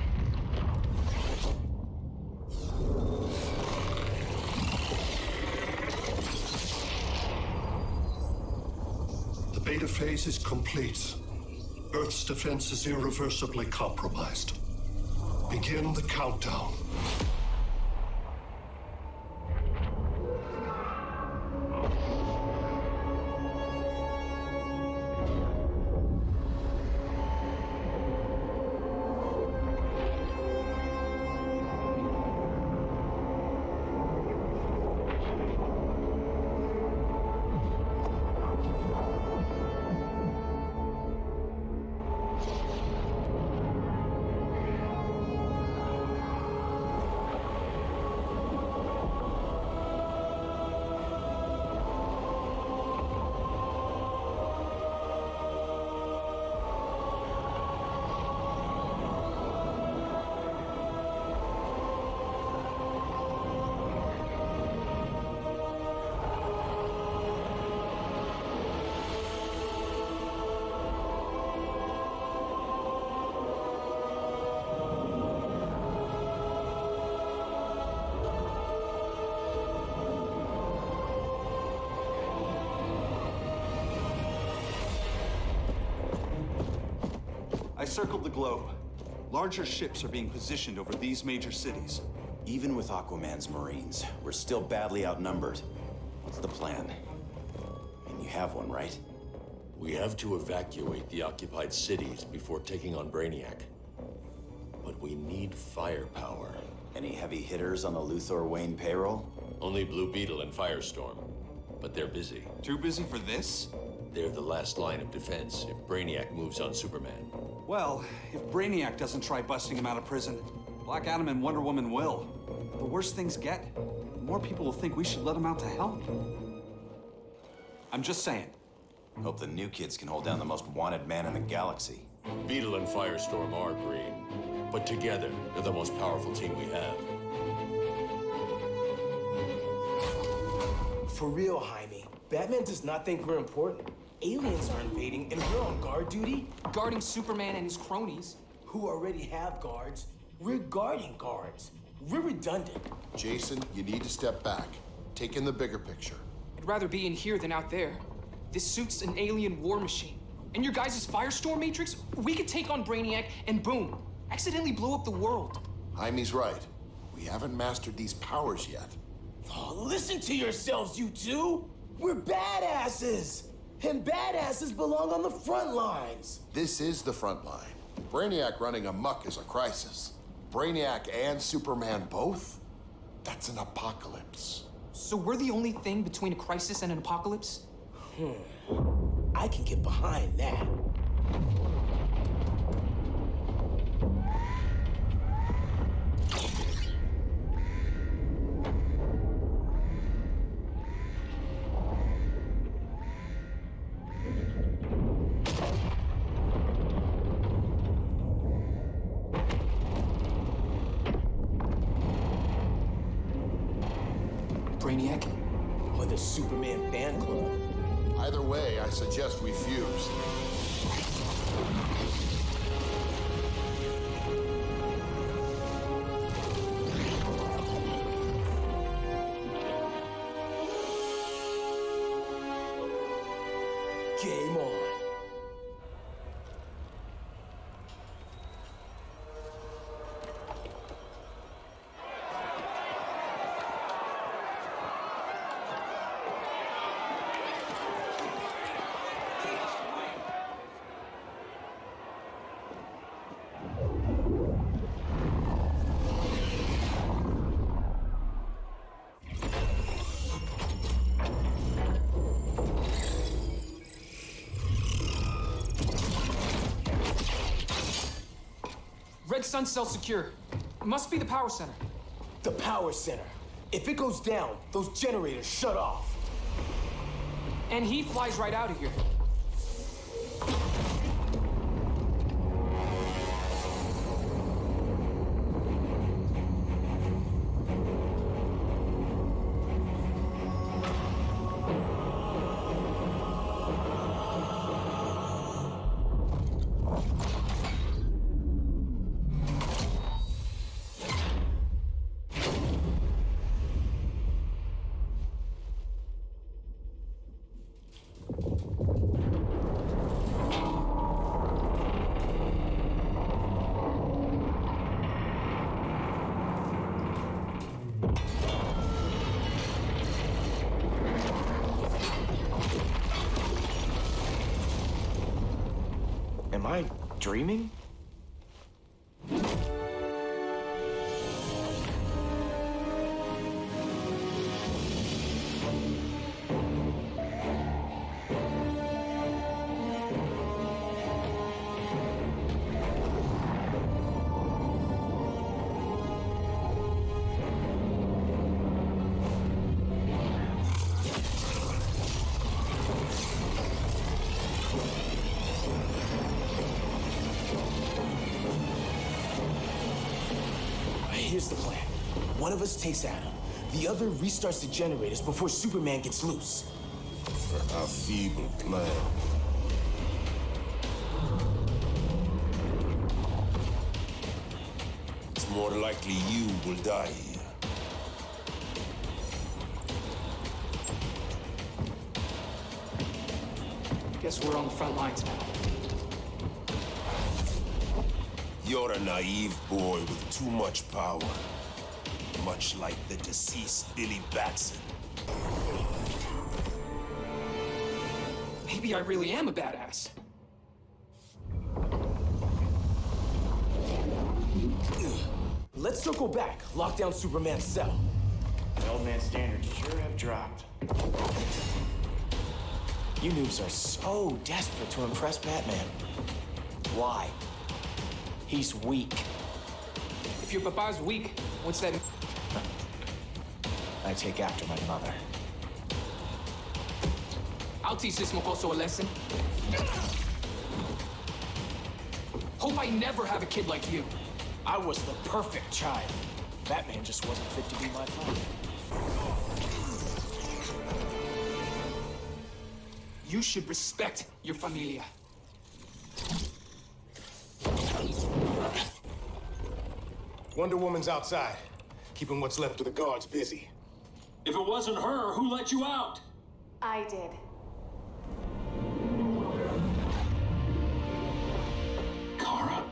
The beta phase is complete. Earth's defense is irreversibly compromised. Begin the countdown. I circled the globe. Larger ships are being positioned over these major cities. Even with Aquaman's Marines, we're still badly outnumbered. What's the plan? And you have one, right? We have to evacuate the occupied cities before taking on Brainiac. But we need firepower. Any heavy hitters on the Luthor Wayne payroll? Only Blue Beetle and Firestorm. But they're busy. Too busy for this? They're the last line of defense if Brainiac moves on Superman. Well, if Brainiac doesn't try busting him out of prison, Black Adam and Wonder Woman will. The worse things get, the more people will think we should let him out to help. I'm just saying. Hope the new kids can hold down the most wanted man in the galaxy. Beetle and Firestorm are green, but together, they're the most powerful team we have. For real, Jaime, Batman does not think we're important. Aliens are invading and we're on guard duty? Guarding Superman and his cronies. Who already have guards. We're guarding guards. We're redundant. Jason, you need to step back. Take in the bigger picture. I'd rather be in here than out there. This suit's an alien war machine. And your guys' Firestorm Matrix, we could take on Brainiac and boom, accidentally blow up the world. Jaime's right. We haven't mastered these powers yet. Oh, listen to yourselves, you two! We're badasses! And badasses belong on the front lines! This is the front line. Brainiac running amok is a crisis. Brainiac and Superman both? That's an apocalypse. So we're the only thing between a crisis and an apocalypse? I can get behind that. Brainiac? Or the Superman fan club? Either way, I suggest we fuse. Game on. Red Sun cell secure. It must be the power center. The power center. If it goes down, those generators shut off. And he flies right out of here. Am I dreaming? Here's the plan. One of us takes Adam. The other restarts the generators before Superman gets loose. A feeble plan. It's more likely you will die here. Guess we're on the front lines now. You're a naive boy with too much power. Much like the deceased Billy Batson. Maybe I really am a badass. Let's circle back, lock down Superman's cell. The old man's standards sure have dropped. You noobs are so desperate to impress Batman. Why? He's weak. If your papa's weak, what's that? I take after my mother. I'll teach this mocoso a lesson. Hope I never have a kid like you. I was the perfect child. Batman just wasn't fit to be my father. You should respect your familia. Wonder Woman's outside, keeping what's left of the guards busy. If it wasn't her, who let you out? I did. Kara?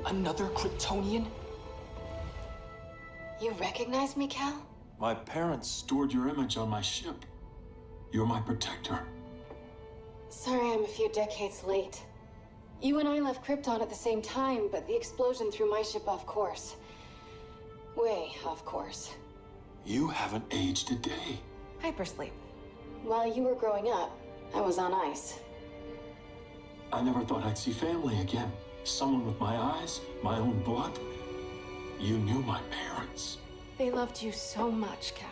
Another Kryptonian? You recognize me, Cal? My parents stored your image on my ship. You're my protector. Sorry I'm a few decades late. You and I left Krypton at the same time, but the explosion threw my ship off course. Way off course. You haven't aged a day. Hypersleep. While you were growing up, I was on ice. I never thought I'd see family again. Someone with my eyes, my own blood. You knew my parents. They loved you so much, Cal.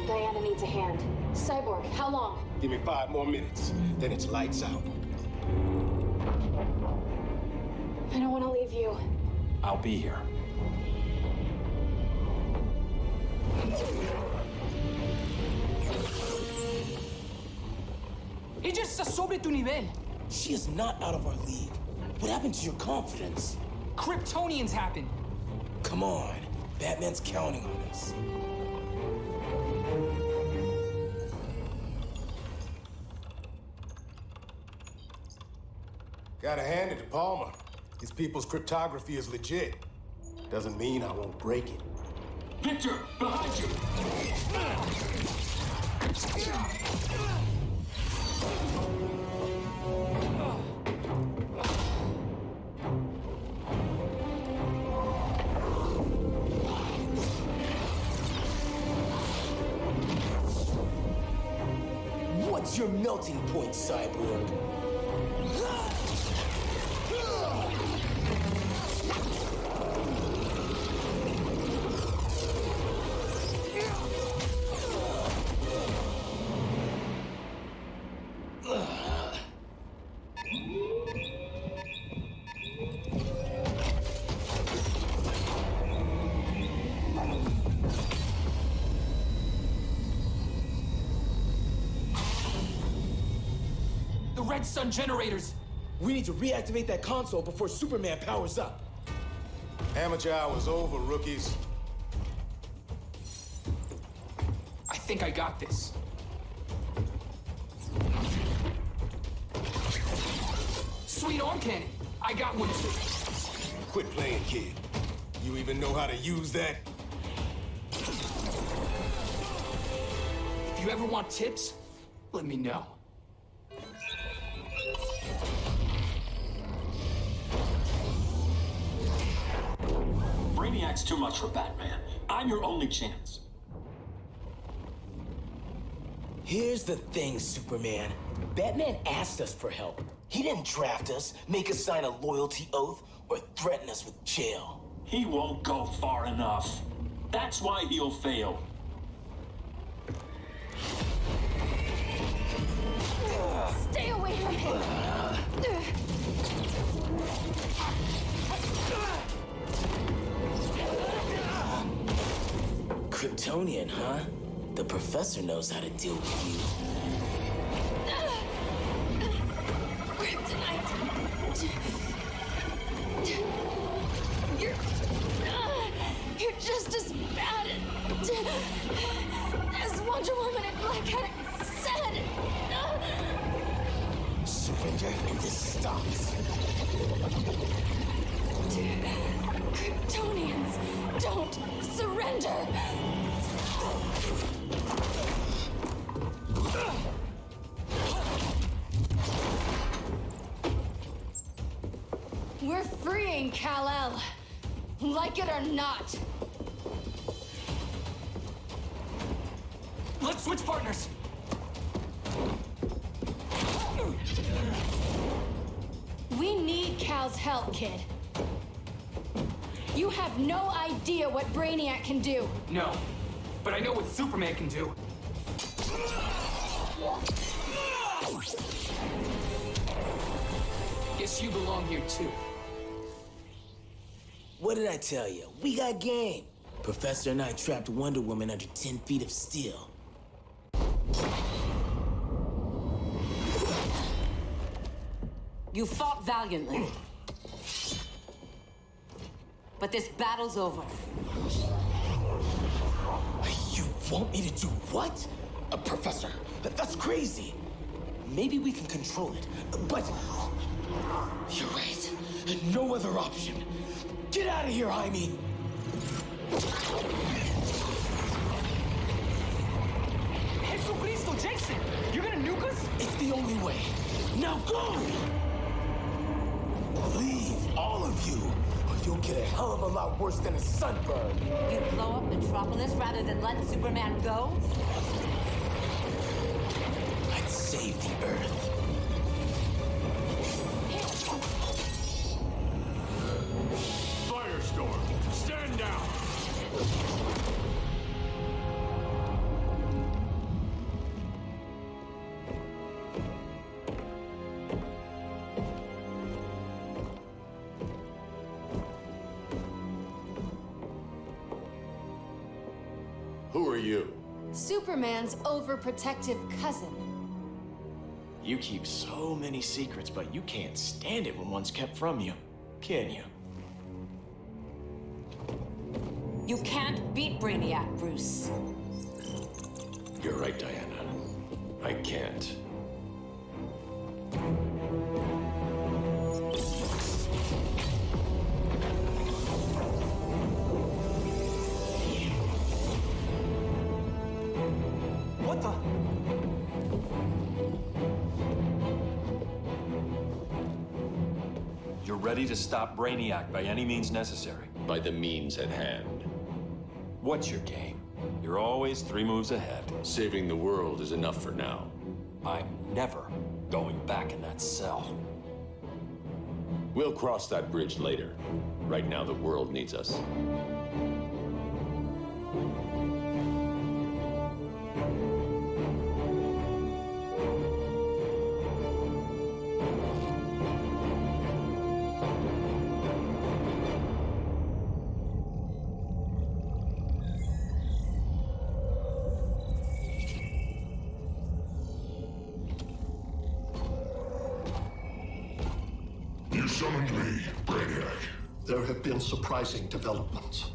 Diana needs a hand. Cyborg, how long? Give me 5 more minutes, then it's lights out. I don't want to leave you. I'll be here. Ella está sobre tu nivel. She is not out of our league. What happened to your confidence? Kryptonians happen. Come on. Batman's counting on us. Gotta hand it to Palmer. His people's cryptography is legit. Doesn't mean I won't break it. Victor, behind you! What's your melting point, Cyborg? Red Sun generators! We need to reactivate that console before Superman powers up. Amateur hour's over, rookies. I think I got this. Sweet arm cannon! I got one too. Quit playing, kid. You even know how to use that? If you ever want tips, let me know. Brainiac's too much for Batman. I'm your only chance. Here's the thing, Superman. Batman asked us for help. He didn't draft us, make us sign a loyalty oath, or threaten us with jail. He won't go far enough. That's why he'll fail. Stay away from him! Kryptonian, huh? The professor knows how to deal with you. Kryptonite! You're just as bad as Wonder Woman and Black Adam said! Surrender and this stops. Kryptonians don't surrender! We're freeing Kal-El, like it or not. Let's switch partners. We need Cal's help, kid. You have no idea what Brainiac can do. No, but I know what Superman can do. Guess you belong here too. What did I tell you? We got game. Professor and I trapped Wonder Woman under 10 feet of steel. You fought valiantly. But this battle's over. You want me to do what? Professor, that's crazy. Maybe we can control it, but... You're right. No other option. Get out of here, Jaime! Jesucristo, Jason! You're gonna nuke us? It's the only way. Now go! Leave, all of you, or you'll get a hell of a lot worse than a sunburn. You'd blow up Metropolis rather than let Superman go? I'd save the Earth. Firestorm, stand down! Who are you? Superman's overprotective cousin. You keep so many secrets, but you can't stand it when one's kept from you, can you? You can't beat Brainiac, Bruce. You're right, Diana. I can't. What the? You're ready to stop Brainiac by any means necessary. By the means at hand. What's your game? You're always 3 moves ahead. Saving the world is enough for now. I'm never going back in that cell. We'll cross that bridge later. Right now, the world needs us. You summoned me, Brainiac. There have been surprising developments.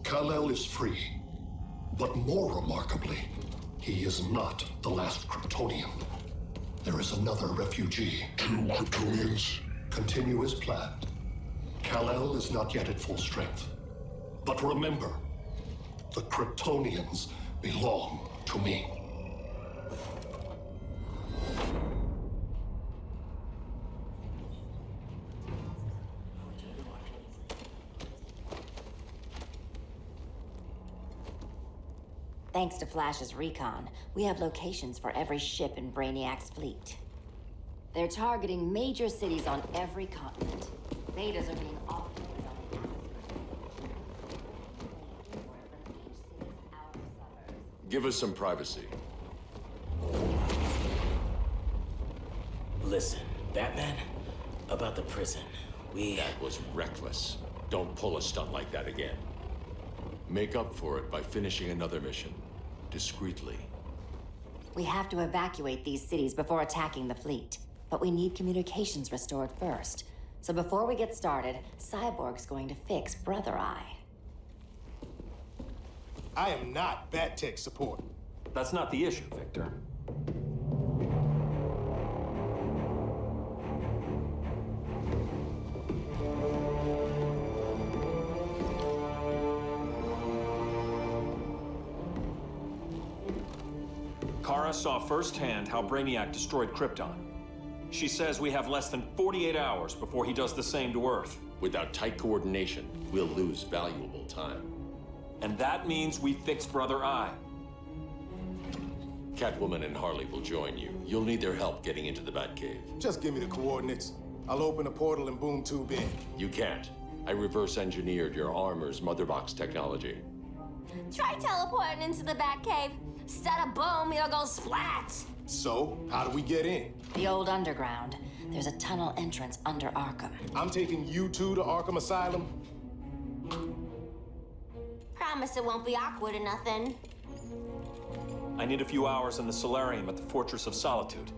Kal-El is free, but more remarkably, he is not the last Kryptonian. There is another refugee. 2 Kryptonians? Continue as planned. Kal-El is not yet at full strength. But remember, the Kryptonians belong to me. Thanks to Flash's recon, we have locations for every ship in Brainiac's fleet. They're targeting major cities on every continent. Betas are being offered on the Give us some privacy. Listen, Batman, about the prison, That was reckless. Don't pull a stunt like that again. Make up for it by finishing another mission. Discreetly. We have to evacuate these cities before attacking the fleet. But we need communications restored first. So before we get started, Cyborg's going to fix Brother Eye. I am not Bat Tech support. That's not the issue, Victor. Kara saw firsthand how Brainiac destroyed Krypton. She says we have less than 48 hours before he does the same to Earth. Without tight coordination, we'll lose valuable time. And that means we fix Brother Eye. Catwoman and Harley will join you. You'll need their help getting into the Batcave. Just give me the coordinates. I'll open a portal and boom tube in. You can't. I reverse engineered your armor's mother box technology. Try teleporting into the Batcave. Stada boom, you'll go splat. So, how do we get in? The old underground. There's a tunnel entrance under Arkham. I'm taking you two to Arkham Asylum. Promise it won't be awkward or nothing. I need a few hours in the solarium at the Fortress of Solitude.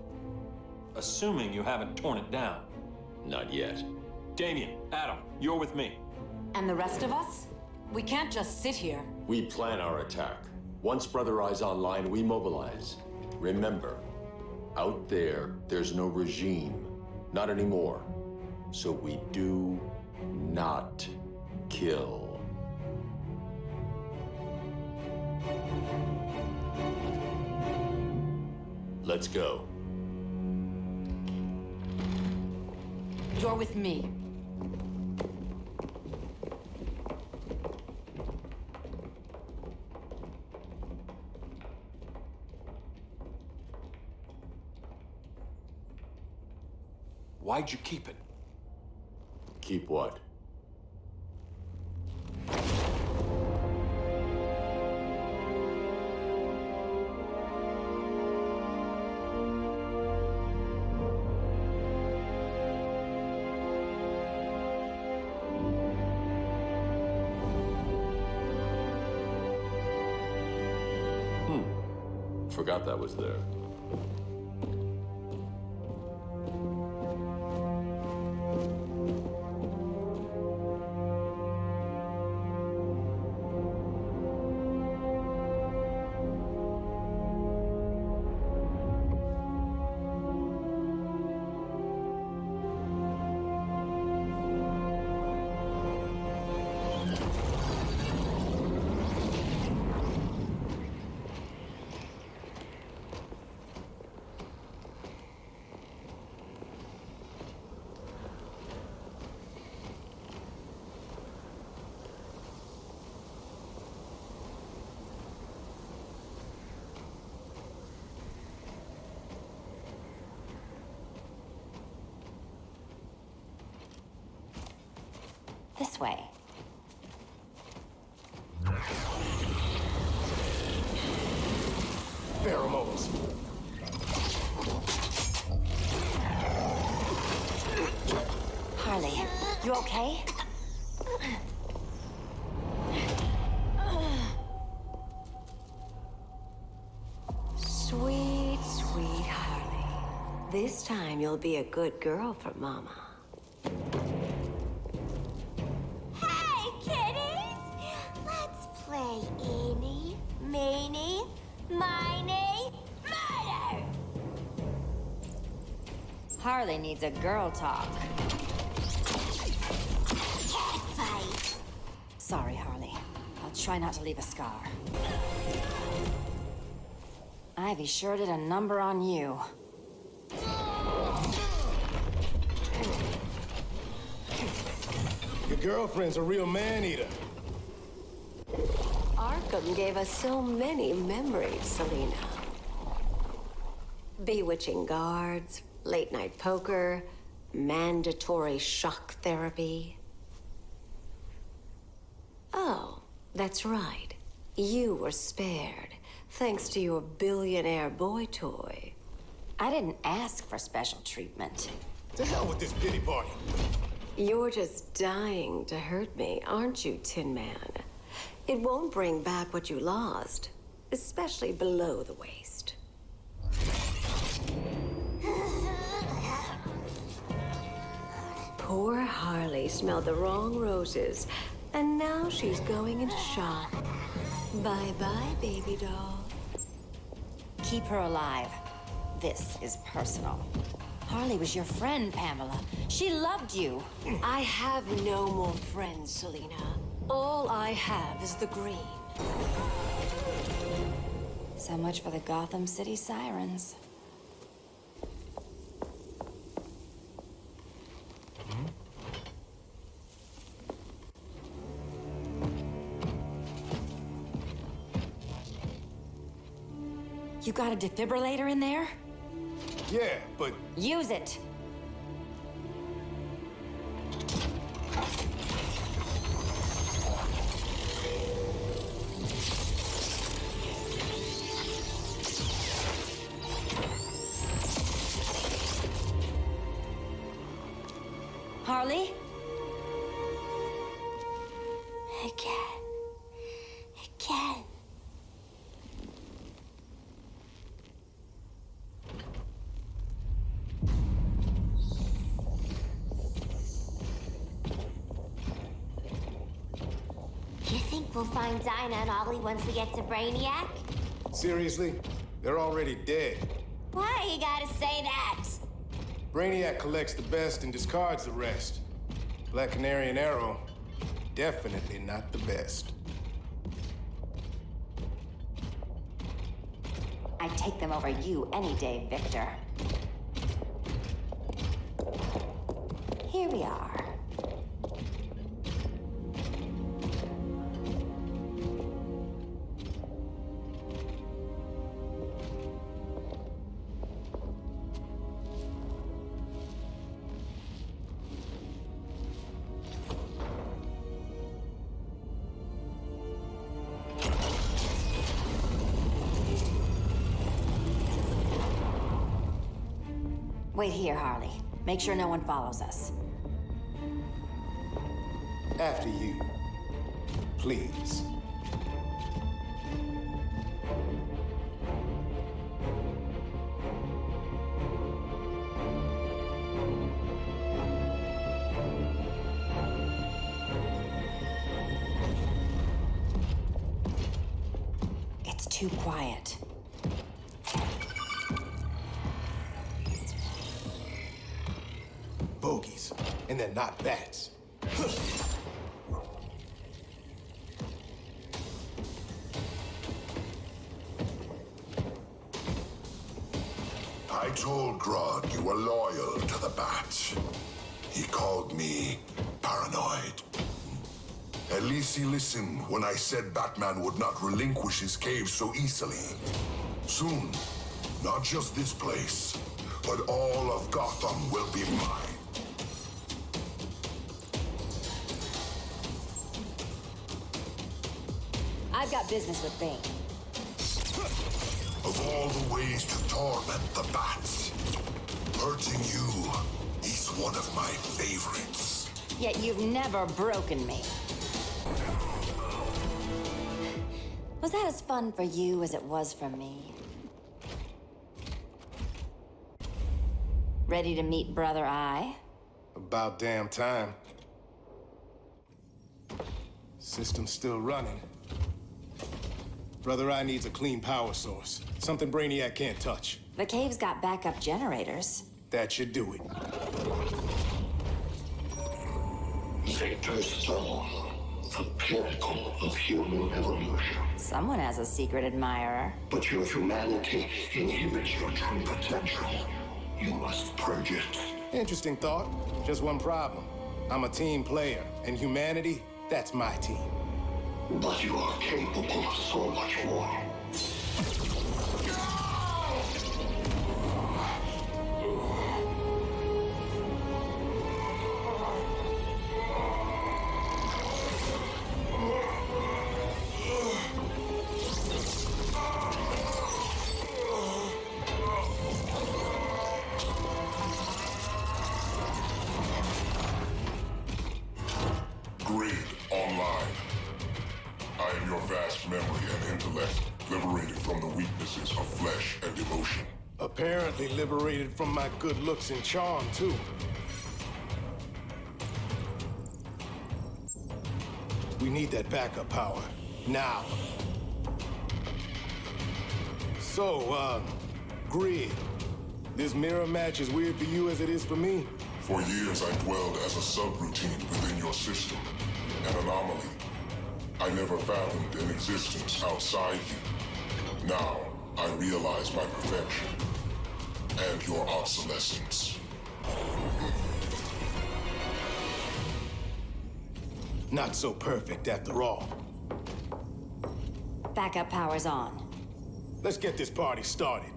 Assuming you haven't torn it down. Not yet. Damien, Adam, you're with me. And the rest of us? We can't just sit here. We plan our attack. Once Brother Eye's online, we mobilize. Remember, out there, there's no regime. Not anymore. So we do not kill. Let's go. You're with me. Why'd you keep it? Keep what? Forgot that was there. This way. Pheromones. Harley, you okay? Sweet, sweet Harley. This time you'll be a good girl for Mama. Hey, kiddies! Let's play eeny, meeny, miny, murder! Harley needs a girl talk. Cat fight! Sorry, Harley. I'll try not to leave a scar. Ivy sure did a number on you. Your girlfriend's a real man-eater. Arkham gave us so many memories, Selina. Bewitching guards, late-night poker, mandatory shock therapy. Oh, that's right. You were spared, thanks to your billionaire boy toy. I didn't ask for special treatment. To hell with this pity party. You're just dying to hurt me, aren't you, Tin Man? It won't bring back what you lost, especially below the waist. Poor Harley smelled the wrong roses, and now she's going into shock. Bye-bye, baby doll. Keep her alive. This is personal. Harley was your friend, Pamela. She loved you. I have no more friends, Selina. All I have is the green. So much for the Gotham City Sirens. You got a defibrillator in there? Yeah, but... Use it! Harley? Again. You think we'll find Dinah and Ollie once we get to Brainiac? Seriously? They're already dead. Why you gotta say that? Brainiac collects the best and discards the rest. Black Canary and Arrow, definitely not the best. I'd take them over you any day, Victor. Here we are. Wait here, Harley. Make sure no one follows us. After you. Please. It's too quiet. Bogies. And they're not bats. I told Grodd you were loyal to the Bats. He called me paranoid. At least he listened when I said Batman would not relinquish his cave so easily. Soon, not just this place, but all of Gotham will be mine. I've got business with Bane. Of all the ways to torment the Bats, hurting you is one of my favorites. Yet you've never broken me. Was that as fun for you as it was for me? Ready to meet Brother Eye? About damn time. System's still running. Brother Eye needs a clean power source. Something Brainiac can't touch. The cave's got backup generators. That should do it. Victor's Stone, the pinnacle of human evolution. Someone has a secret admirer. But your humanity inhibits your true potential. You must purge it. Interesting thought. Just one problem. I'm a team player, and humanity, that's my team. But you are capable of so much more. Grid online. I am your vast memory and intellect, liberated from the weaknesses of flesh and emotion. Apparently liberated from my good looks and charm, too. We need that backup power. Now. So, Grid, this mirror match as weird for you as it is for me? For years, I dwelled as a subroutine within your system, an anomaly. I never fathomed an existence outside you. Now, I realize my perfection and your obsolescence. Not so perfect after all. Backup power's on. Let's get this party started.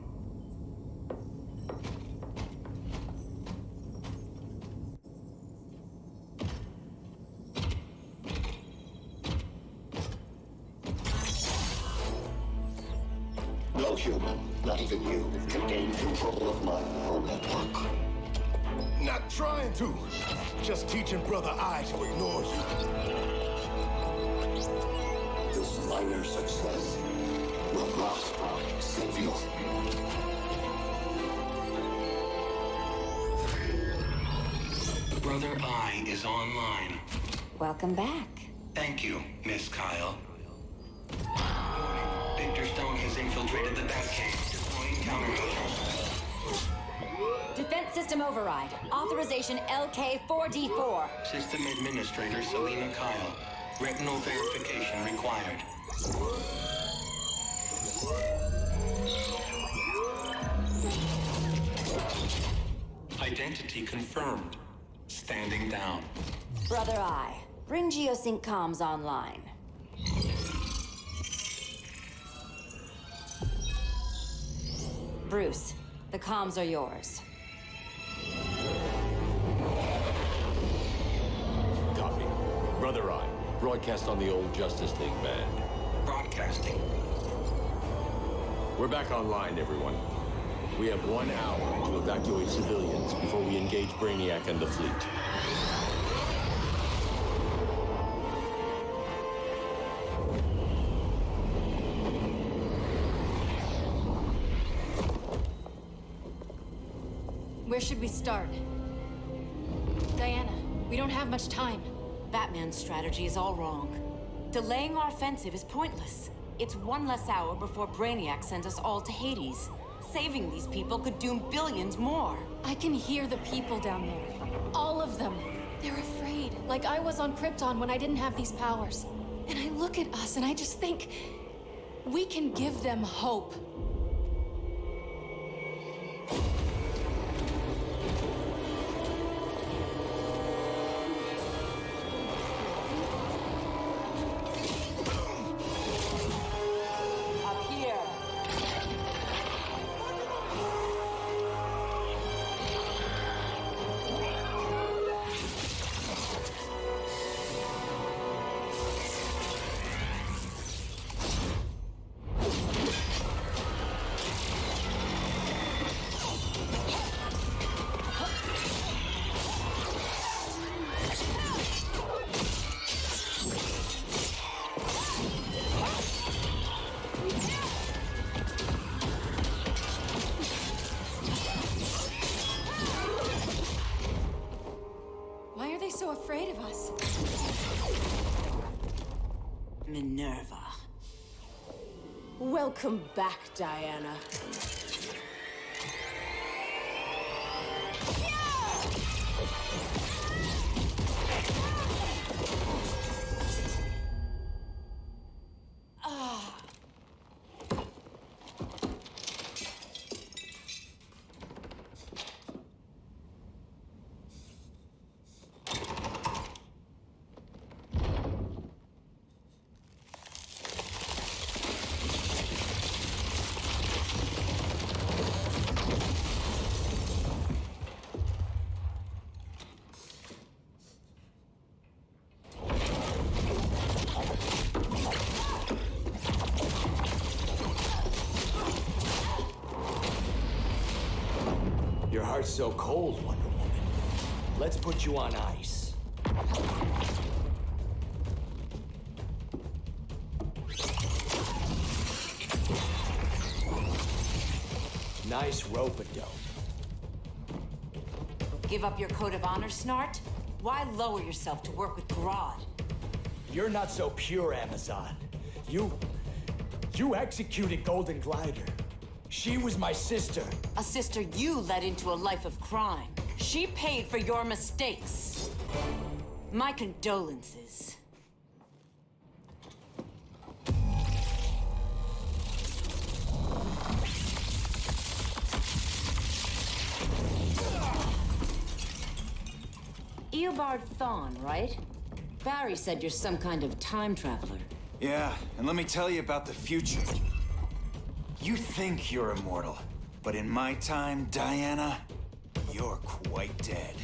No human, not even you, can gain control of my neural network. Not trying to. Just teaching Brother Eye to ignore you. This minor success will not save you. Brother Eye is online. Welcome back. Thank you, Miss Kyle. Victor Stone has infiltrated the Batcave, deploying countermeasures. Defense system override. Authorization LK4D4. System Administrator Selena Kyle. Retinal verification required. Identity confirmed. Standing down. Brother Eye, bring Geosync comms online. Bruce, the comms are yours. Copy. Brother Eye, broadcast on the old Justice League band. Broadcasting. We're back online, everyone. We have 1 hour to evacuate civilians before we engage Brainiac and the fleet. Where should we start? Diana, we don't have much time. Batman's strategy is all wrong. Delaying our offensive is pointless. It's 1 less hour before Brainiac sends us all to Hades. Saving these people could doom billions more. I can hear the people down there. All of them. They're afraid, like I was on Krypton when I didn't have these powers. And I look at us and I just think, we can give them hope. Why are they so afraid of us? Minerva. Welcome back, Diana. Your heart's so cold, Wonder Woman. Let's put you on ice. Nice rope-a-dope. Give up your code of honor, Snart? Why lower yourself to work with Grodd? You're not so pure, Amazon. You executed Golden Glider. She was my sister. A sister you led into a life of crime. She paid for your mistakes. My condolences. Eobard Thawne, right? Barry said you're some kind of time traveler. Yeah, and let me tell you about the future. You think you're immortal, but in my time, Diana, you're quite dead.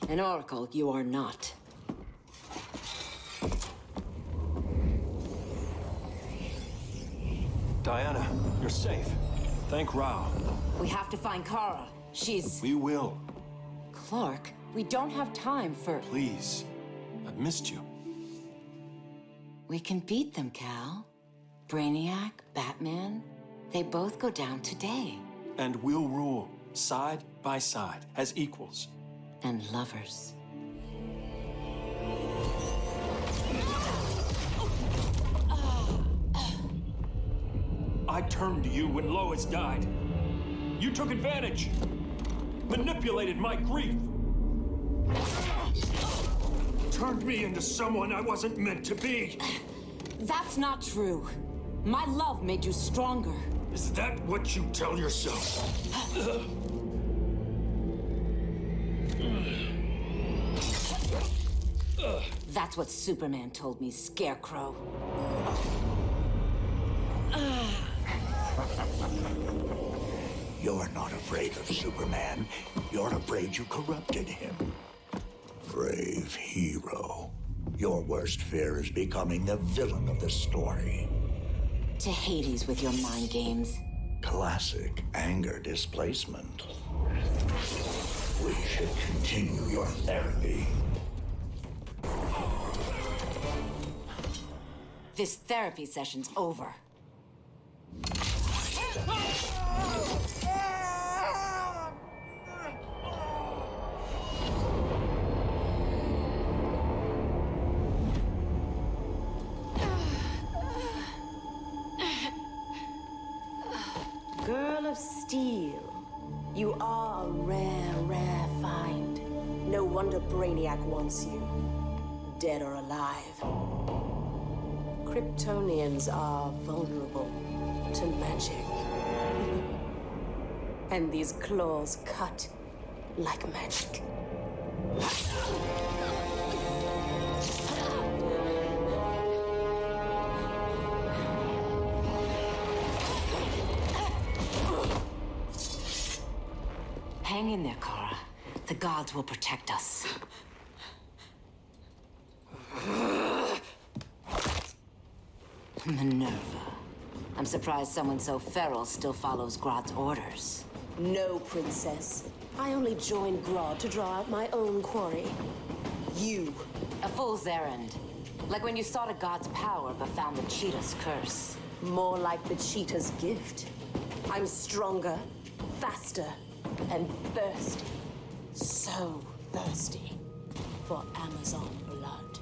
An oracle, you are not. Diana, you're safe. Thank Ra. We have to find Kara. She's... We will. Clark, we don't have time for... Please. I've missed you. We can beat them, Cal. Brainiac, Batman, they both go down today. And we'll rule, side by side, as equals. And lovers. I turned to you when Lois died. You took advantage. Manipulated my grief. Turned me into someone I wasn't meant to be. That's not true. My love made you stronger. Is that what you tell yourself? That's what Superman told me, Scarecrow. You're not afraid of Superman. You're afraid you corrupted him. Brave hero. Your worst fear is becoming the villain of the story. To Hades with your mind games. Classic anger displacement. We should continue your therapy. This therapy session's over. Girl of Steel, you are a rare, rare find. No wonder Brainiac wants you, dead or alive. Kryptonians are vulnerable to magic. And these claws cut like magic. Hang in there, Kara. The gods will protect us. Minerva. I'm surprised someone so feral still follows Grodd's orders. No, princess. I only joined Grodd to draw out my own quarry. You. A fool's errand. Like when you sought a god's power but found the cheetah's curse. More like the cheetah's gift. I'm stronger, faster, and thirsty. So thirsty for Amazon blood.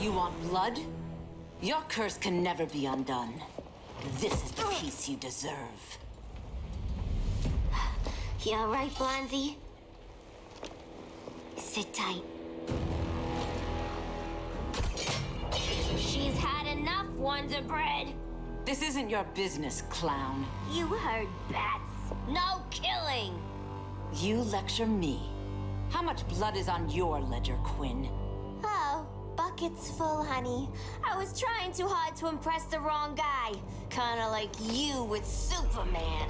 You want blood? Your curse can never be undone. This is the peace you deserve. You all right, Blondie? Sit tight. She's had enough, Wonder Bread. This isn't your business, clown. You heard bats. No killing. You lecture me. How much blood is on your ledger, Quinn? Oh, bucket's full, honey. I was trying too hard to impress the wrong guy. Kinda like you with Superman.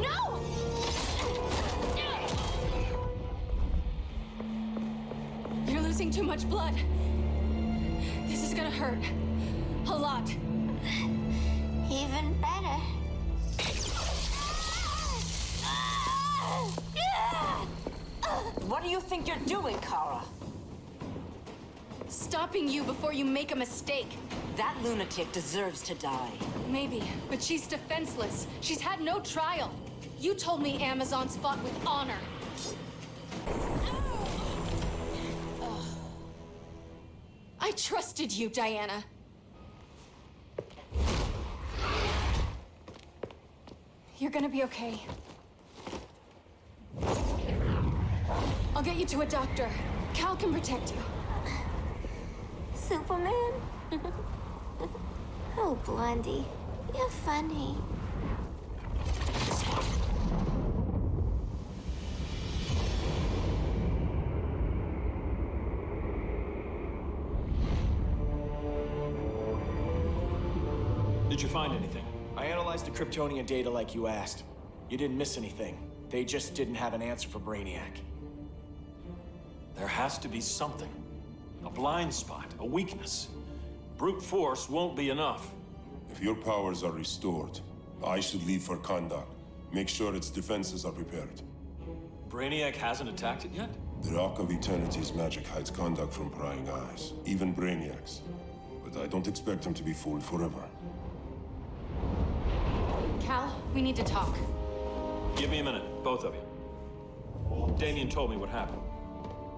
No! You're losing too much blood. This is gonna hurt. A lot. Even better. What do you think you're doing, Kara? Stopping you before you make a mistake. That lunatic deserves to die. Maybe, but she's defenseless. She's had no trial. You told me Amazons fought with honor. I trusted you, Diana. You're gonna be okay. I'll get you to a doctor. Cal can protect you. Superman? Oh, Blondie, you're funny. Did you find anything? I analyzed the Kryptonian data like you asked. You didn't miss anything. They just didn't have an answer for Brainiac. There has to be something. A blind spot, a weakness. Brute force won't be enough. If your powers are restored, I should leave for Kahndaq. Make sure its defenses are prepared. Brainiac hasn't attacked it yet? The Rock of Eternity's magic hides Kahndaq from prying eyes, even Brainiac's. But I don't expect him to be fooled forever. Cal, we need to talk. Give me a minute, both of you. Damien told me what happened.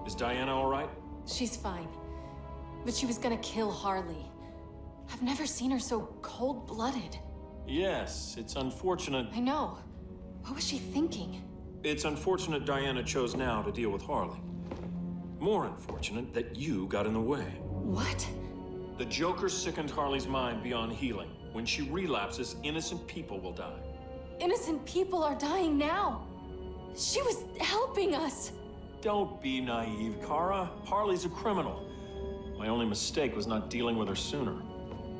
Is Diana all right? She's fine. But she was gonna kill Harley. I've never seen her so cold-blooded. Yes, it's unfortunate. I know. What was she thinking? It's unfortunate Diana chose now to deal with Harley. More unfortunate that you got in the way. What? The Joker sickened Harley's mind beyond healing. When she relapses, innocent people will die. Innocent people are dying now. She was helping us. Don't be naive, Kara. Harley's a criminal. My only mistake was not dealing with her sooner.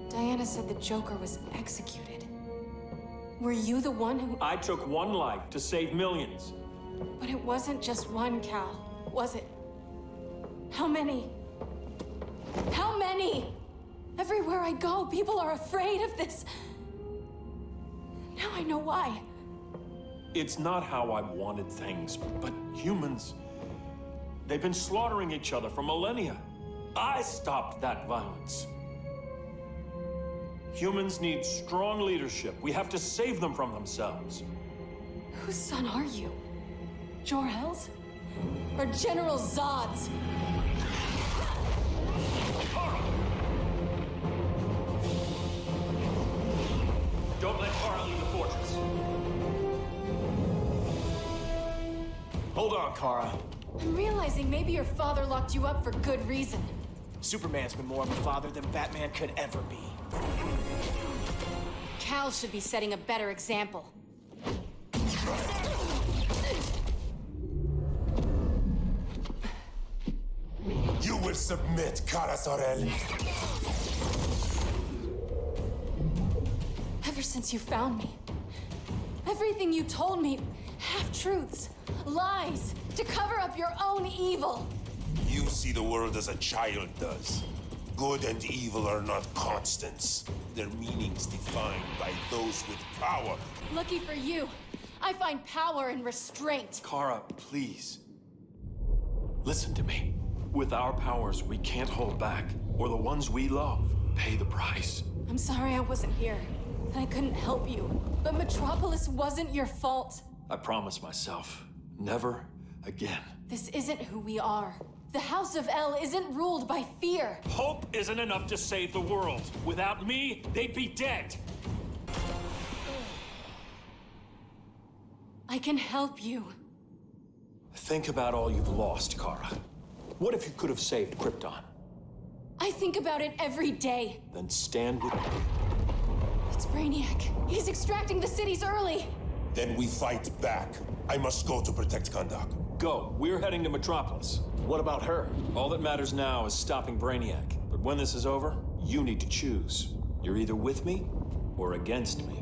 Diana said the Joker was executed. Were you the one who... I took one life to save millions. But it wasn't just one, Cal, was it? How many? How many? Everywhere I go, people are afraid of this. Now I know why. It's not how I wanted things, but humans... They've been slaughtering each other for millennia. I stopped that violence. Humans need strong leadership. We have to save them from themselves. Whose son are you? Jor-El's? Or General Zod's? Don't let Kara leave the fortress. Hold on, Kara. I'm realizing maybe your father locked you up for good reason. Superman's been more of a father than Batman could ever be. Cal should be setting a better example. You will submit, Kara Zor-El. Ever since you found me, everything you told me, half-truths, lies, to cover up your own evil. You see the world as a child does. Good and evil are not constants. Their meanings defined by those with power. Lucky for you, I find power in restraint. Kara, please. Listen to me. With our powers, we can't hold back, or the ones we love pay the price. I'm sorry I wasn't here. I couldn't help you. But Metropolis wasn't your fault. I promise myself, never again. This isn't who we are. The House of El isn't ruled by fear. Hope isn't enough to save the world. Without me, they'd be dead. I can help you. Think about all you've lost, Kara. What if you could have saved Krypton? I think about it every day. Then stand with me. It's Brainiac. He's extracting the cities early. Then we fight back. I must go to protect Kahndaq. Go. We're heading to Metropolis. What about her? All that matters now is stopping Brainiac. But when this is over, you need to choose. You're either with me or against me.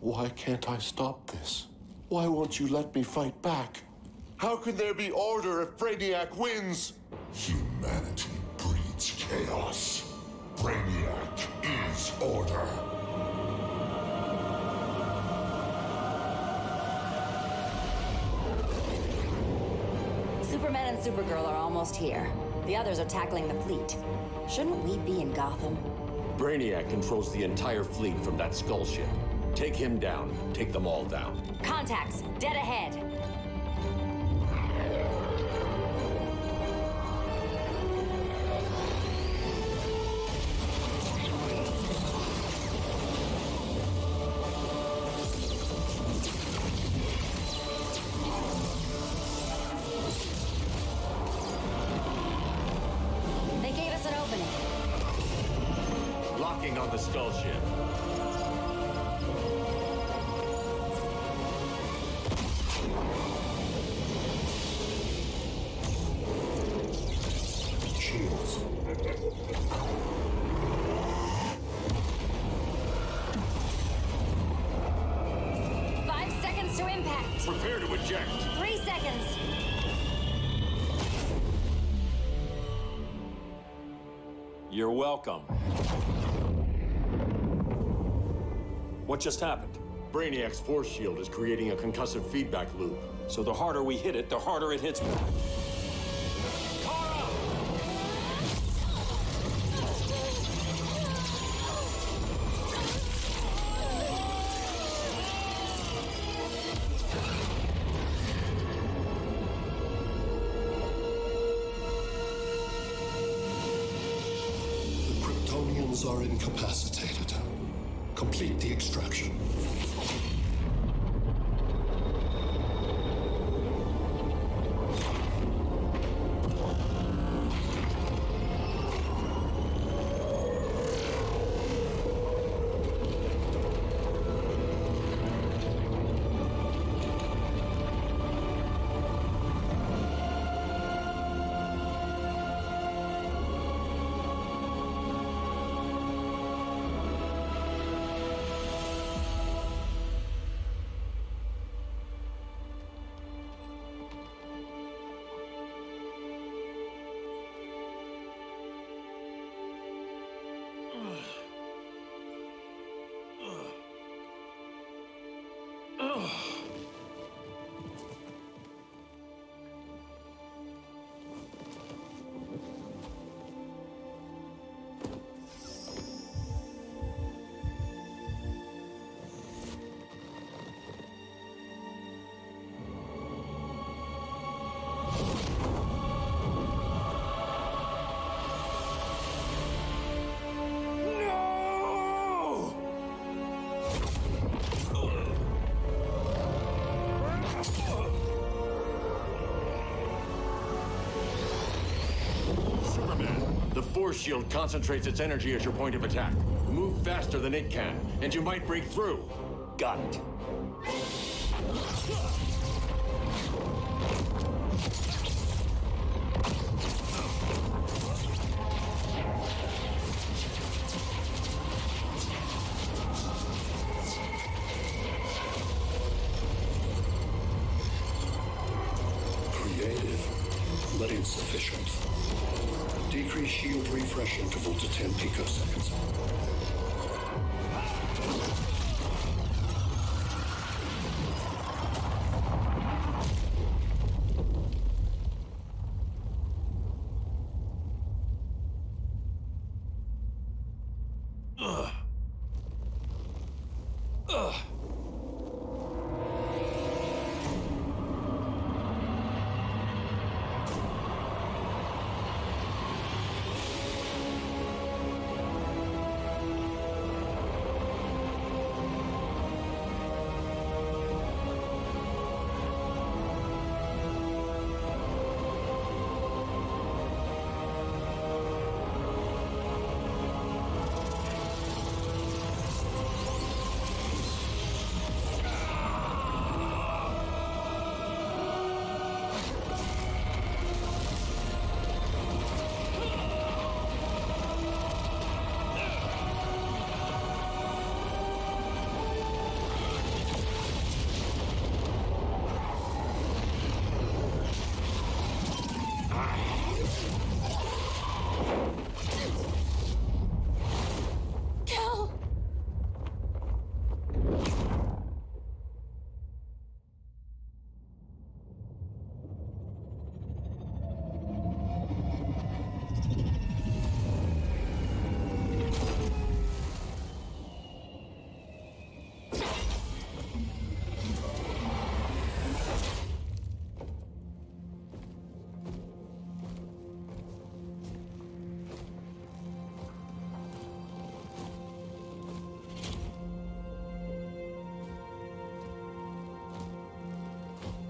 Why can't I stop this? Why won't you let me fight back? How can there be order if Brainiac wins? Humanity breeds chaos. Brainiac is order. Superman and Supergirl are almost here. The others are tackling the fleet. Shouldn't we be in Gotham? Brainiac controls the entire fleet from that skull ship. Take him down. Take them all down. Contacts, dead ahead. They gave us an opening. Locking on the skull ship. Shields. 5 seconds to impact. Prepare to eject. 3 seconds. You're welcome. What just happened? Brainiac's force shield is creating a concussive feedback loop. So the harder we hit it, the harder it hits me. The Kryptonians are incapacitated. Complete the extraction. The force shield concentrates its energy at your point of attack. Move faster than it can, and you might break through. Got it. Creative, but insufficient. Decrease shield refresh interval to 10 picoseconds.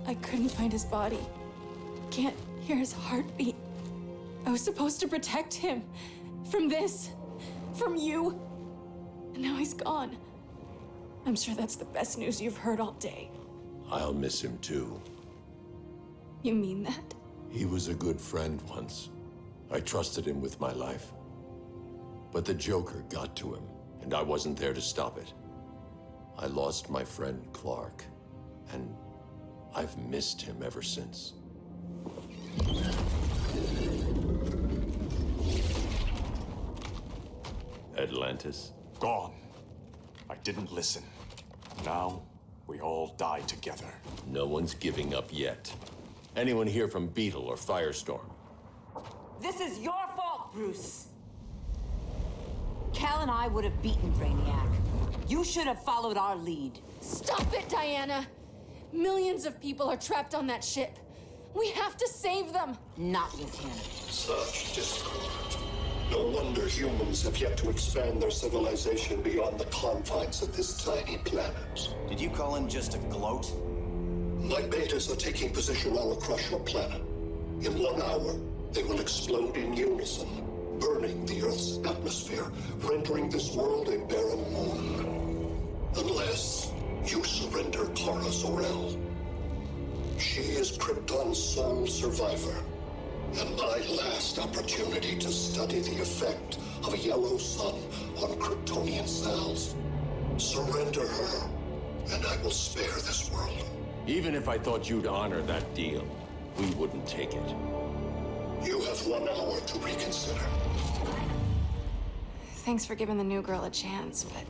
I couldn't find his body. Can't hear his heartbeat. I was supposed to protect him. From this. From you. And now he's gone. I'm sure that's the best news you've heard all day. I'll miss him too. You mean that? He was a good friend once. I trusted him with my life. But the Joker got to him, and I wasn't there to stop it. I lost my friend Clark, and I've missed him ever since. Atlantis? Gone. I didn't listen. Now, we all die together. No one's giving up yet. Anyone here from Beetle or Firestorm? This is your fault, Bruce. Cal and I would have beaten Brainiac. You should have followed our lead. Stop it, Diana! Millions of people are trapped on that ship. We have to save them! Not with him. Such discord. No wonder humans have yet to expand their civilization beyond the confines of this tiny planet. Did you call in just a gloat? My betas are taking position all across your planet. In 1 hour, they will explode in unison, burning the Earth's atmosphere, rendering this world a barren moon. Unless you surrender Clara Zor-El. She is Krypton's sole survivor, and my last opportunity to study the effect of a yellow sun on Kryptonian cells. Surrender her, and I will spare this world. Even if I thought you'd honor that deal, we wouldn't take it. You have 1 hour to reconsider. Thanks for giving the new girl a chance, but...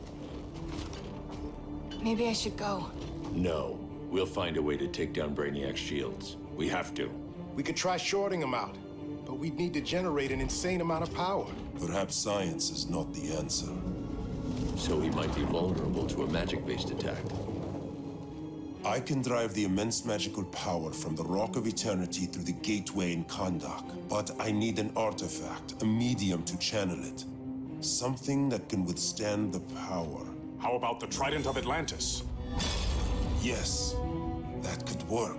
maybe I should go. No. We'll find a way to take down Brainiac's shields. We have to. We could try shorting him out, but we'd need to generate an insane amount of power. Perhaps science is not the answer. So he might be vulnerable to a magic-based attack. I can drive the immense magical power from the Rock of Eternity through the gateway in Kahndaq, but I need an artifact, a medium to channel it. Something that can withstand the power. How about the Trident of Atlantis? Yes, that could work.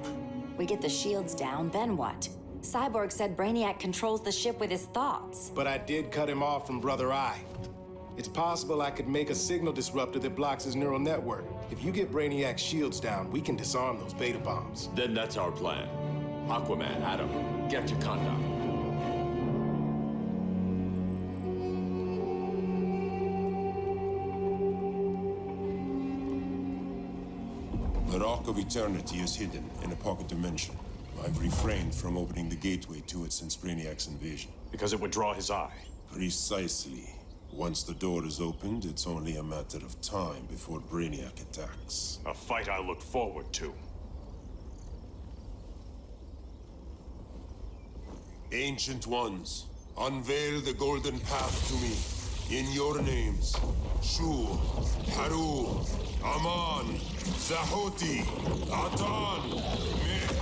We get the shields down, then what? Cyborg said Brainiac controls the ship with his thoughts. But I did cut him off from Brother Eye. It's possible I could make a signal disruptor that blocks his neural network. If you get Brainiac's shields down, we can disarm those beta bombs. Then that's our plan. Aquaman, Adam, get to Kahndaq. The Rock of Eternity is hidden in a pocket dimension. I've refrained from opening the gateway to it since Brainiac's invasion. Because it would draw his eye. Precisely. Once the door is opened, it's only a matter of time before Brainiac attacks. A fight I look forward to. Ancient Ones, unveil the golden path to me. In your names, Shur, Haru, Aman, Zahoti, Atan, Mehen.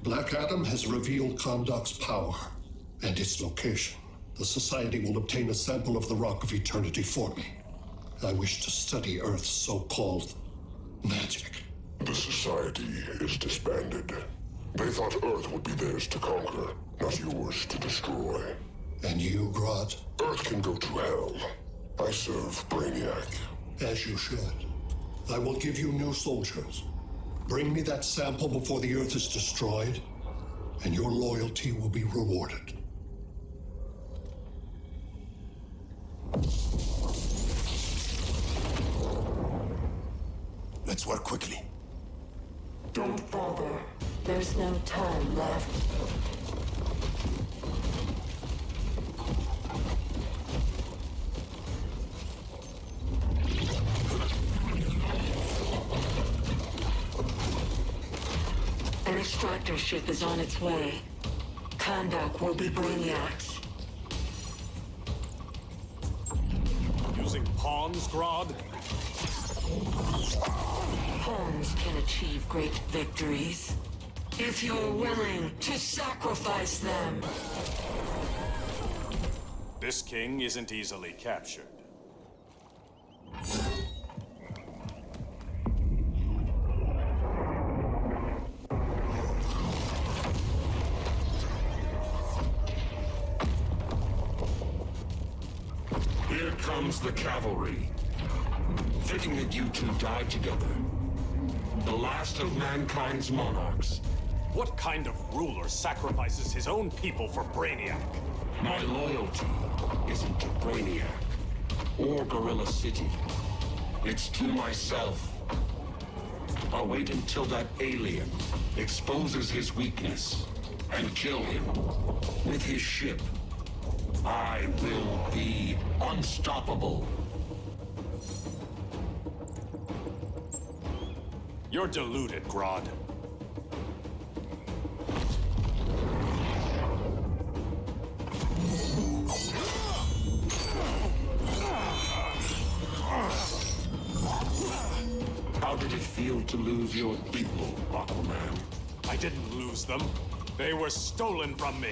Black Adam has revealed Kahndaq's power and its location. The Society will obtain a sample of the Rock of Eternity for me. I wish to study Earth's so-called magic. The Society is disbanded. They thought Earth would be theirs to conquer, not yours to destroy. And you, Grodd? Earth can go to hell. I serve Brainiac. As you should. I will give you new soldiers. Bring me that sample before the Earth is destroyed, and your loyalty will be rewarded. Let's work quickly. Don't bother. There's no time left. An extractor ship is on its way. Kahndaq will be Brainiac's. Using pawns, Grodd? Pawns can achieve great victories if you're willing to sacrifice them. This king isn't easily captured. Here comes the cavalry. Fitting that you two died together. The last of mankind's monarchs. What kind of ruler sacrifices his own people for Brainiac? My loyalty isn't to Brainiac or Gorilla City. It's to myself. I'll wait until that alien exposes his weakness and kill him with his ship. I will be unstoppable. You're deluded, Grodd. How did it feel to lose your people, Aquaman? I didn't lose them. They were stolen from me.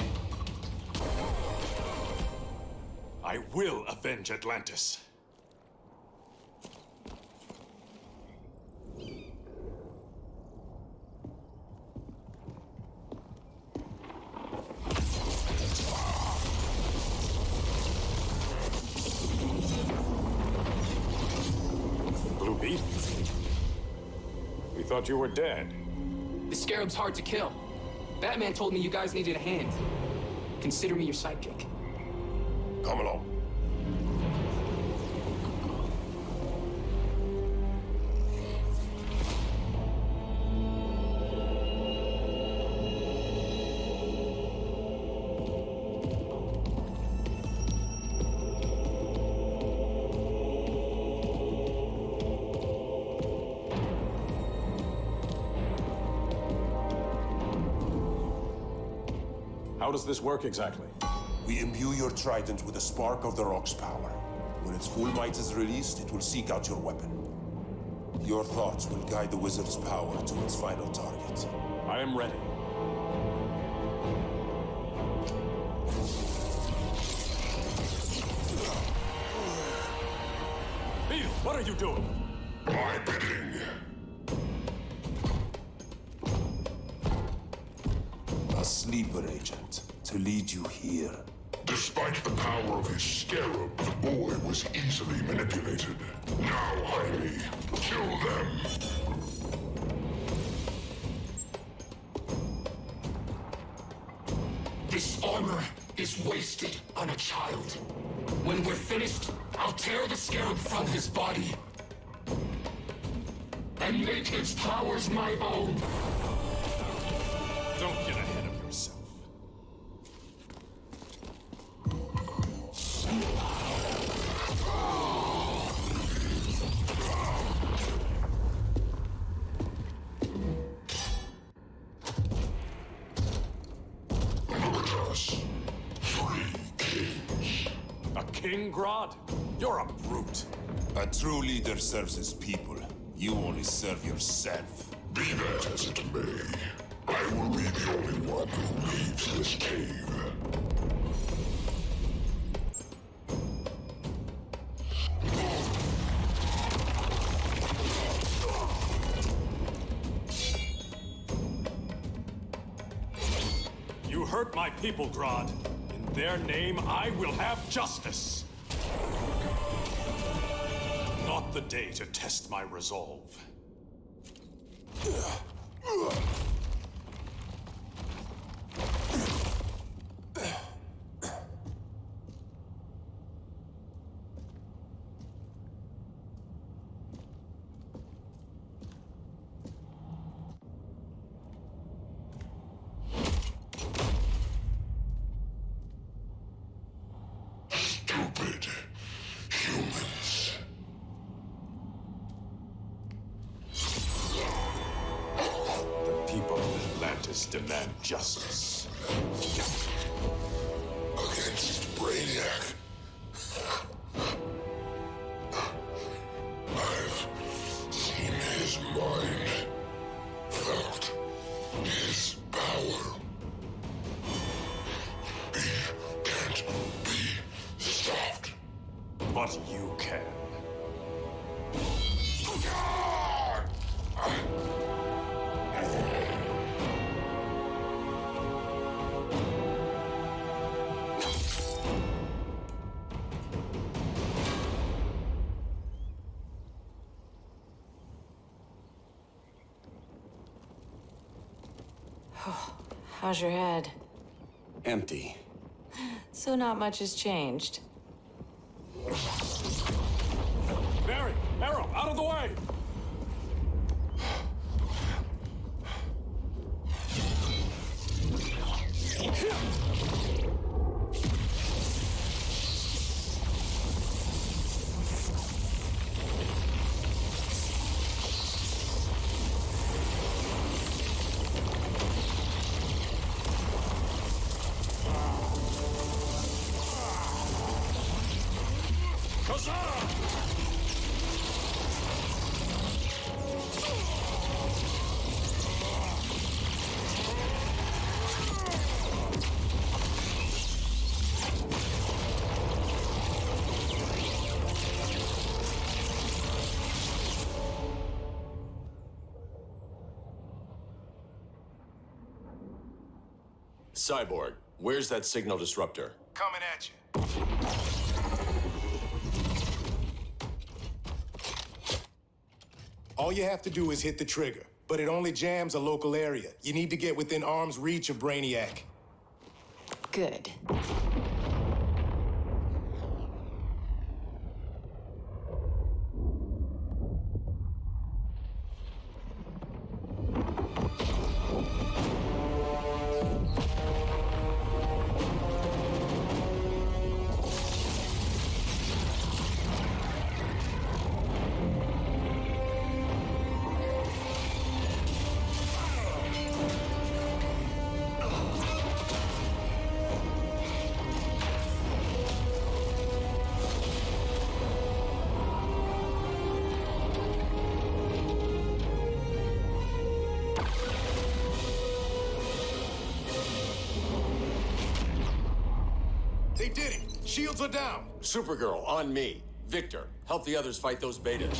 I will avenge Atlantis. Blue Beetle? We thought you were dead. The Scarab's hard to kill. Batman told me you guys needed a hand. Consider me your sidekick. Come along. How does this work exactly? We imbue your trident with a spark of the rock's power. When its full might is released, it will seek out your weapon. Your thoughts will guide the wizard's power to its final target. I am ready. Beetle, what are you doing? My bidding. A sleeper agent to lead you here. Despite the power of his scarab, the boy was easily manipulated. Now, Jaime, kill them. This armor is wasted on a child. When we're finished, I'll tear the scarab from his body and make its powers my own. Don't get ahead of yourself. Look at us. 3 kings. A king, Grodd? You're a brute. A true leader serves his people. You only serve yourself. Be that as it may, I will be the only one who leaves this cave. You hurt my people, Grodd. In their name, I will have justice. Not the day to test my resolve. Stupid humans. The people of Atlantis demand justice. Against Brainiac. I've But you can. How's your head? Empty. So not much has changed. Barry, Arrow, out of the way! Cyborg, where's that signal disruptor? Coming at you. All you have to do is hit the trigger, but it only jams a local area. You need to get within arm's reach of Brainiac. Good. They did it! Shields are down! Supergirl, on me. Victor, help the others fight those betas.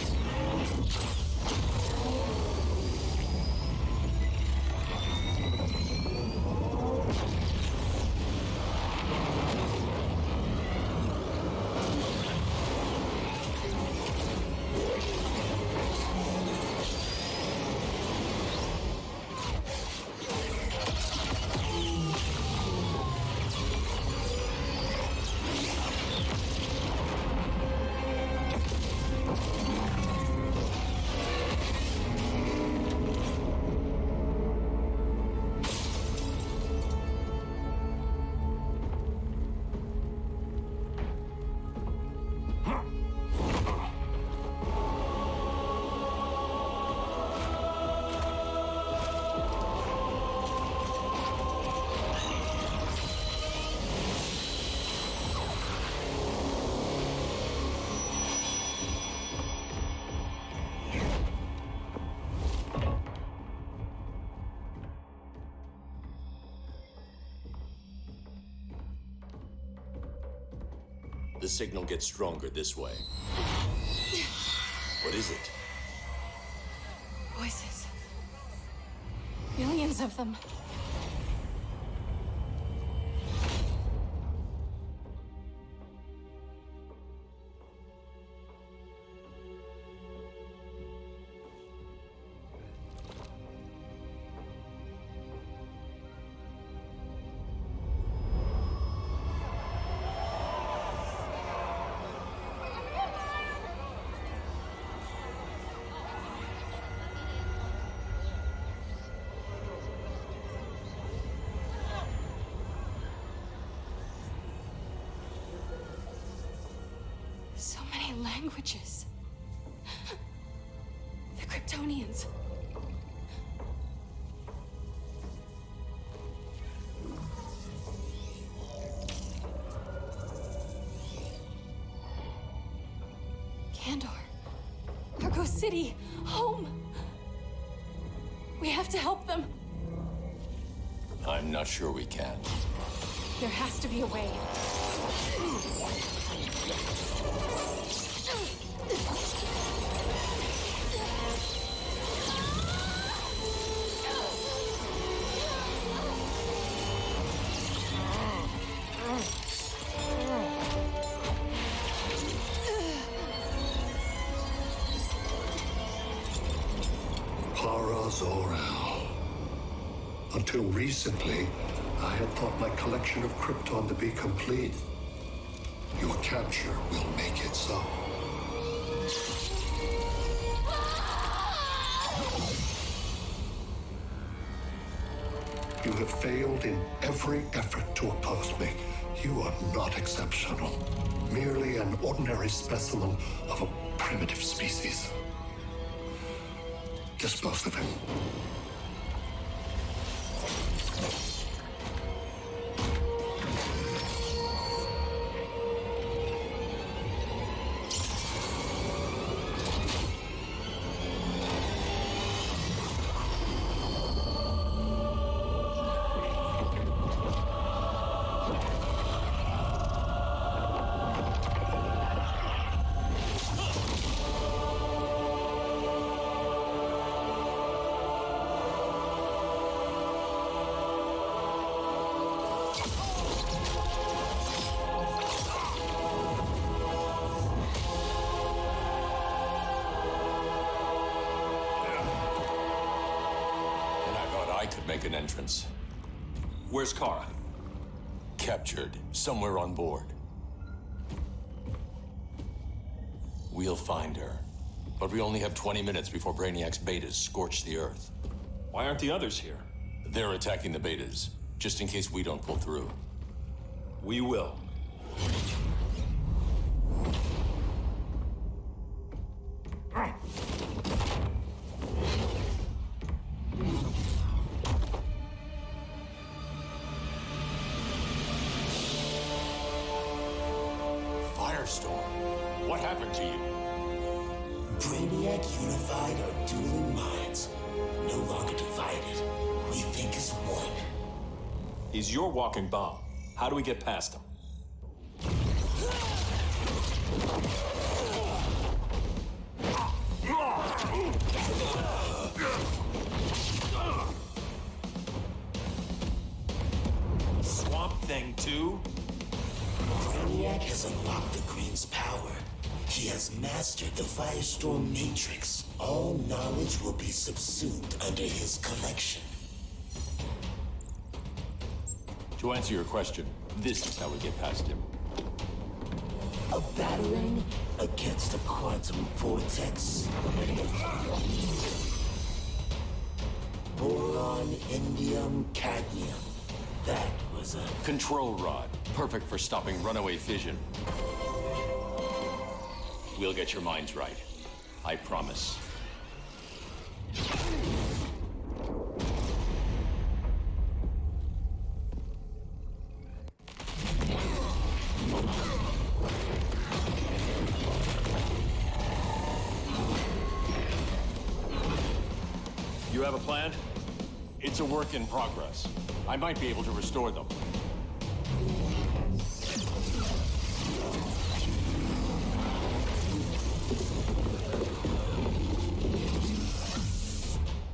The signal gets stronger this way. What is it? Voices. Millions of them. So many languages. The Kryptonians. Kandor. Argo City. Home. We have to help them. I'm not sure we can. There has to be a way. Zor-El. Until recently, I had thought my collection of Krypton to be complete. Your capture will make it so. You have failed in every effort to oppose me. You are not exceptional. Merely an ordinary specimen of a primitive species. Dispose of him. Make an entrance. Where's Kara? Captured, somewhere on board. We'll find her. But we only have 20 minutes before Brainiac's betas scorch the Earth. Why aren't the others here? They're attacking the betas, just in case we don't pull through. We will. What happened to you? Brainiac unified our dueling minds. No longer divided. We think as one. He's your walking bomb. How do we get past him? Swamp Thing 2? Brainiac has unlocked the Green's power. He has mastered the Firestorm Matrix. All knowledge will be subsumed under his collection. To answer your question, this is how we get past him. A battering against a quantum vortex. Boron, indium, cadmium. That was a... Control rod. Perfect for stopping runaway fission. We'll get your minds right. I promise. You have a plan? It's a work in progress. I might be able to restore them.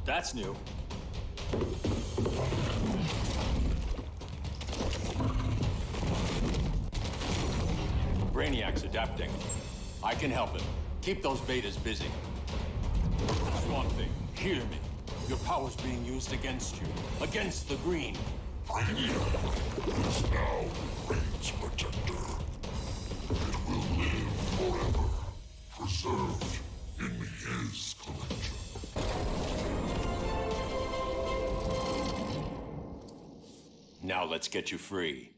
That's new. Brainiac's adapting. I can help him. Keep those betas busy. Swamp Thing, hear me. Your power's being used against you. Against the Green. Brainiac is now Reign's protector. It will live forever, preserved in his collection. Now let's get you free.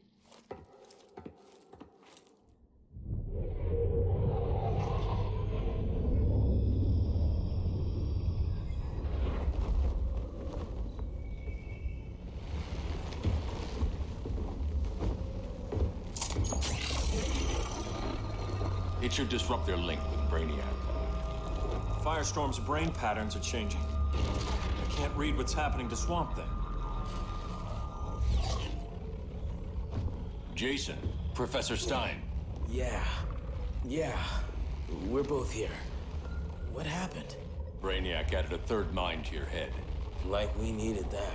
It should disrupt their link with Brainiac. Firestorm's brain patterns are changing. I can't read what's happening to Swamp Thing. Jason, Professor Stein. Yeah. We're both here. What happened? Brainiac added a third mind to your head. Like we needed that.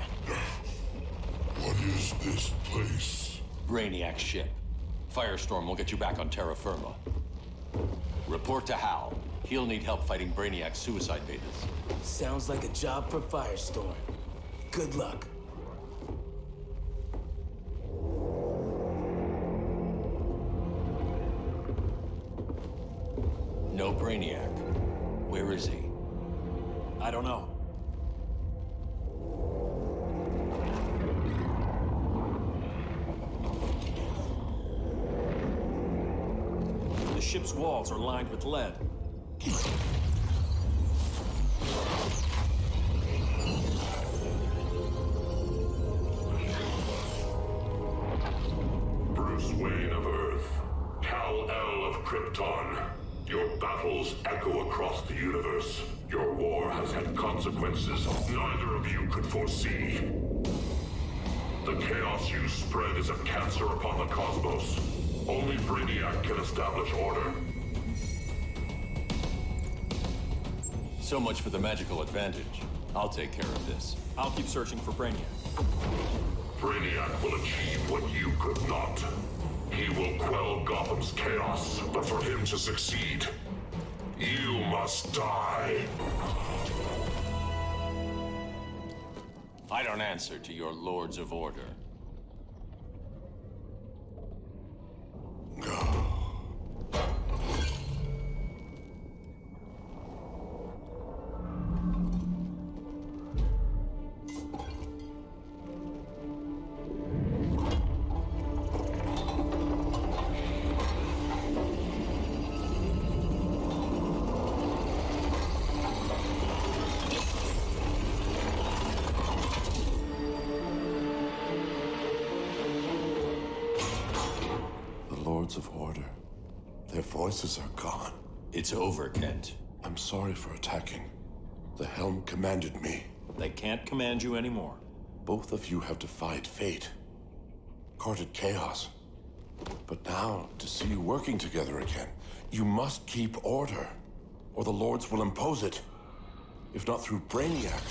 What is this place? Brainiac's ship. Firestorm will get you back on terra firma. Report to Hal. He'll need help fighting Brainiac's suicide betas. Sounds like a job for Firestorm. Good luck. No Brainiac. Where is he? I don't know. The ship's walls are lined with lead. Bruce Wayne of Earth, Kal-El of Krypton. Your battles echo across the universe. Your war has had consequences neither of you could foresee. The chaos you spread is a cancer upon the cosmos. Only Brainiac can establish order. So much for the magical advantage. I'll take care of this. I'll keep searching for Brainiac. Brainiac will achieve what you could not. He will quell Gotham's chaos, but for him to succeed, you must die. I don't answer to your Lords of Order. Of order. Their voices are gone. It's over, Kent. I'm sorry for attacking. The Helm commanded me. They can't command you anymore. Both of you have defied fate, courted chaos. But now, to see you working together again, you must keep order, or the Lords will impose it. If not through Brainiac.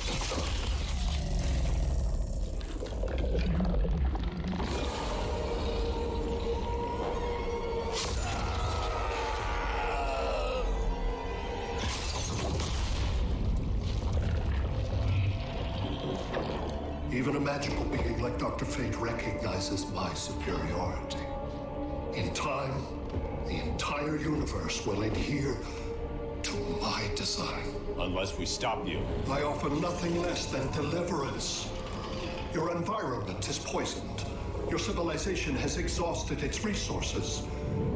Even a magical being like Dr. Fate recognizes my superiority. In time, the entire universe will adhere to my design. Unless we stop you. I offer nothing less than deliverance. Your environment is poisoned. Your civilization has exhausted its resources.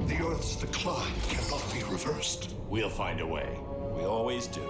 The Earth's decline cannot be reversed. We'll find a way. We always do.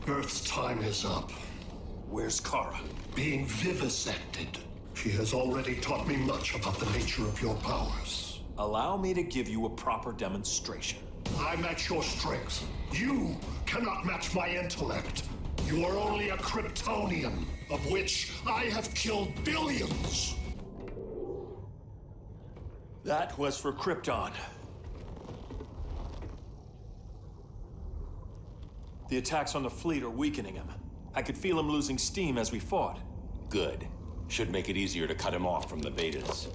Earth's time is up. Where's Kara? Being vivisected. She has already taught me much about the nature of your powers. Allow me to give you a proper demonstration. I match your strength. You cannot match my intellect. You are only a Kryptonian, of which I have killed billions. That was for Krypton. The attacks on the fleet are weakening him. I could feel him losing steam as we fought. Good. Should make it easier to cut him off from the betas.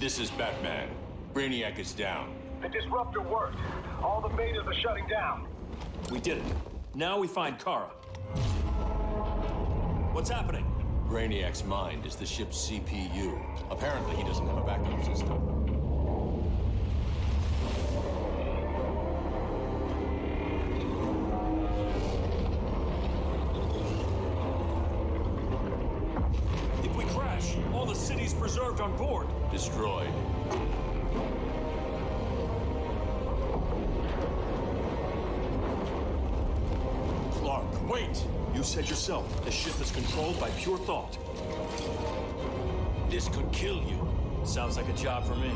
This is Batman. Brainiac is down. The disruptor worked. All the betas are shutting down. We did it. Now we find Kara. What's happening? Brainiac's mind is the ship's CPU. Apparently, he doesn't have a backup system. If we crash, all the city's preserved on board. Destroyed. Clark, wait! You said yourself, the ship is controlled by pure thought. This could kill you. Sounds like a job for me.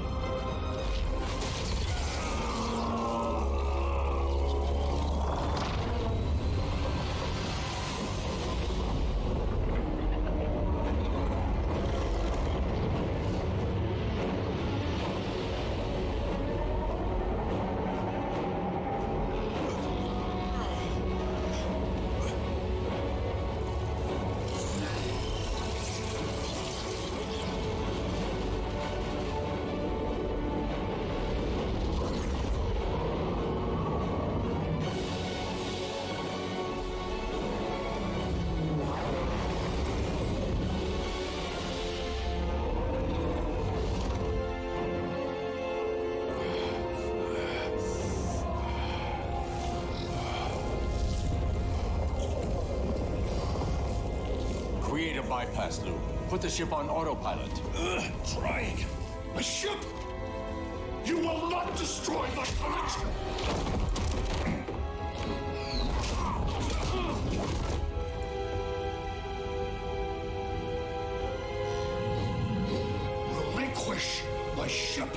Create a bypass loop. Put the ship on autopilot. Trying. A ship! You will not destroy my collection! Relinquish my ship!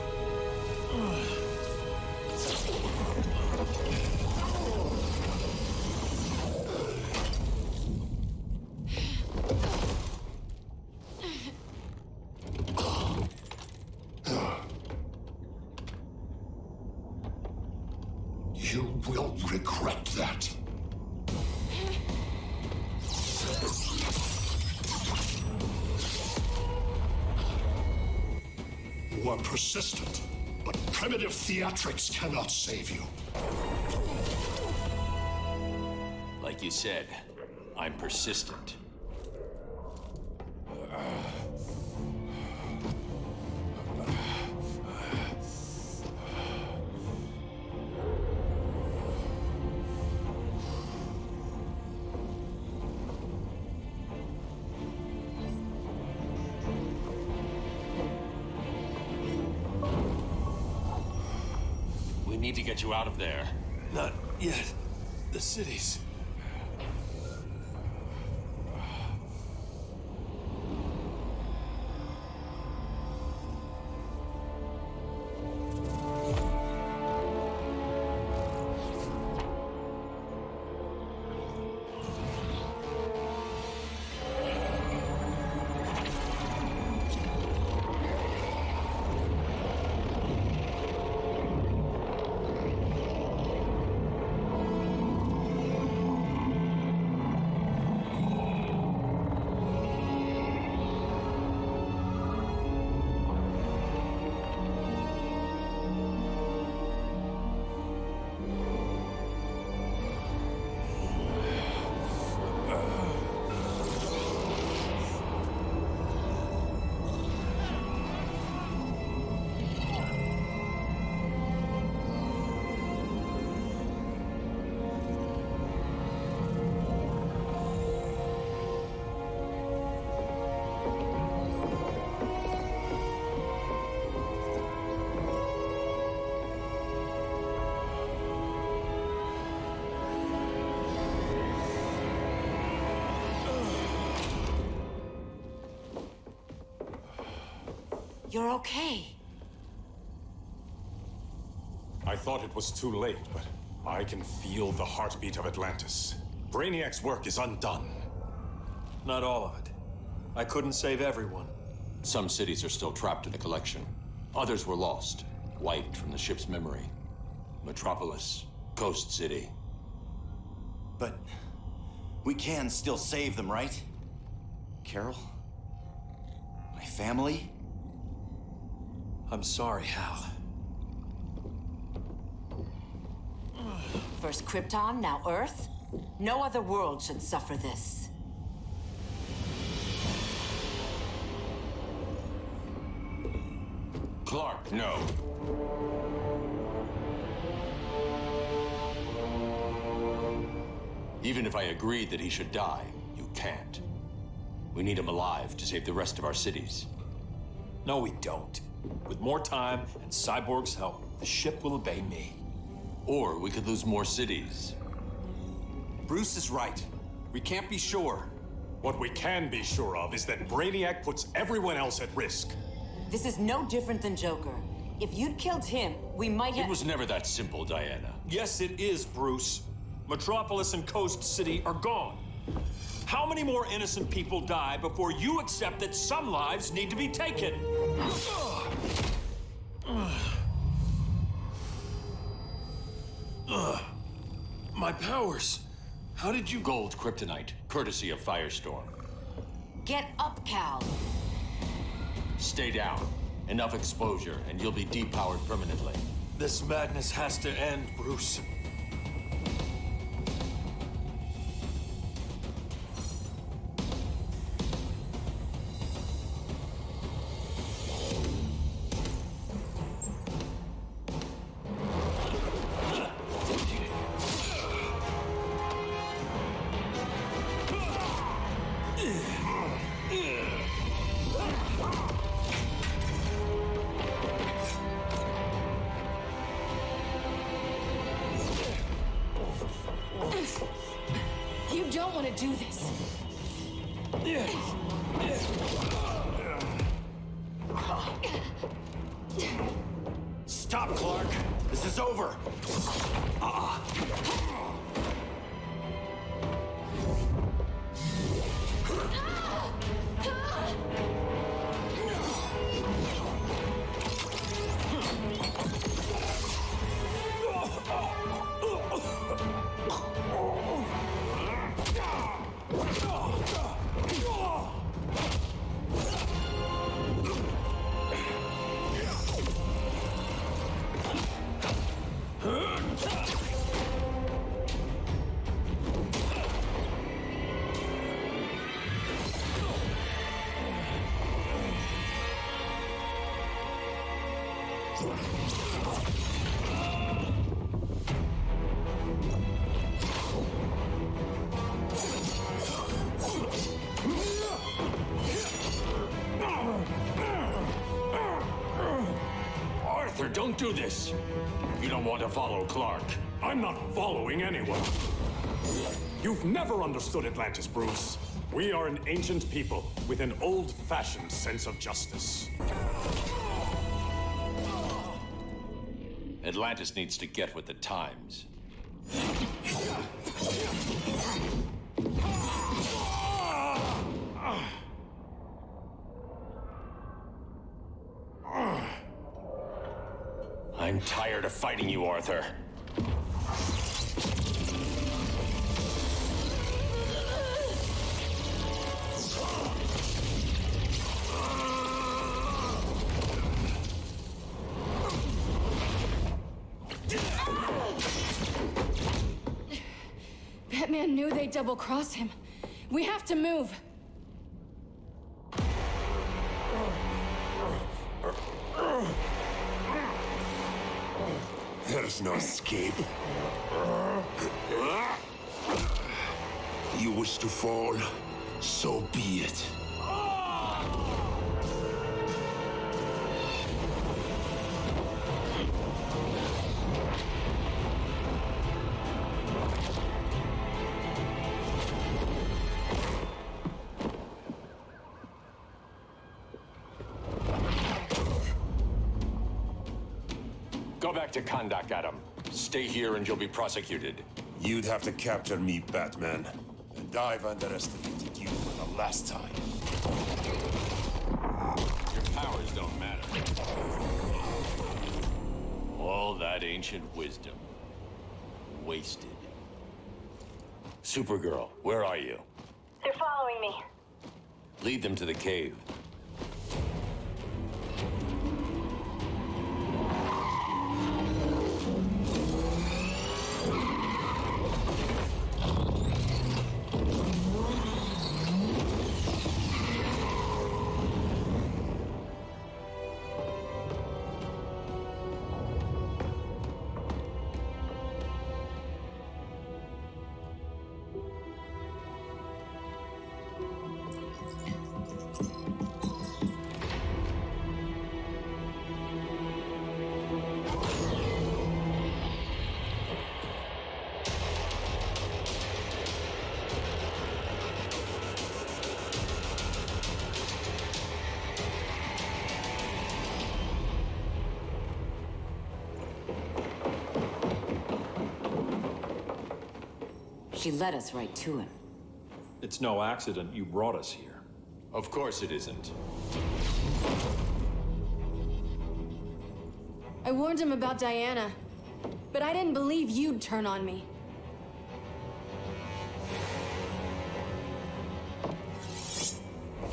You will regret that. You are persistent, but primitive theatrics cannot save you. Like you said, I'm persistent. We need to get you out of there. Not yet. The city's... You're okay. I thought it was too late, but I can feel the heartbeat of Atlantis. Brainiac's work is undone. Not all of it. I couldn't save everyone. Some cities are still trapped in the collection. Others were lost, wiped from the ship's memory. Metropolis, Coast City. But we can still save them, right? Carol? My family? I'm sorry, Hal. First Krypton, now Earth? No other world should suffer this. Clark, no. Even if I agreed that he should die, you can't. We need him alive to save the rest of our cities. No, we don't. With more time and Cyborg's help, the ship will obey me. Or we could lose more cities. Bruce is right. We can't be sure. What we can be sure of is that Brainiac puts everyone else at risk. This is no different than Joker. If you'd killed him, we might have— It was never that simple, Diana. Yes, it is, Bruce. Metropolis and Coast City are gone. How many more innocent people die before you accept that some lives need to be taken? My powers. How did you— Gold kryptonite, courtesy of Firestorm. Get up, Cal. Stay down. Enough exposure, and you'll be depowered permanently. This madness has to end, Bruce. You don't want to do this. Stop, Clark. This is over. Arthur, don't do this. You don't want to follow Clark. I'm not following anyone. You've never understood Atlantis, Bruce. We are an ancient people with an old-fashioned sense of justice. Atlantis needs to get with the times. I'm tired of fighting you, Arthur. Batman knew they'd double-cross him. We have to move. There's no escape. You wish to fall, so be it. Go back to Kahndaq, Adam. Stay here and you'll be prosecuted. You'd have to capture me, Batman. And I've underestimated you for the last time. Your powers don't matter. All that ancient wisdom. Wasted. Supergirl, where are you? They're following me. Lead them to the cave. She led us right to him. It's no accident you brought us here. Of course it isn't. I warned him about Diana, but I didn't believe you'd turn on me.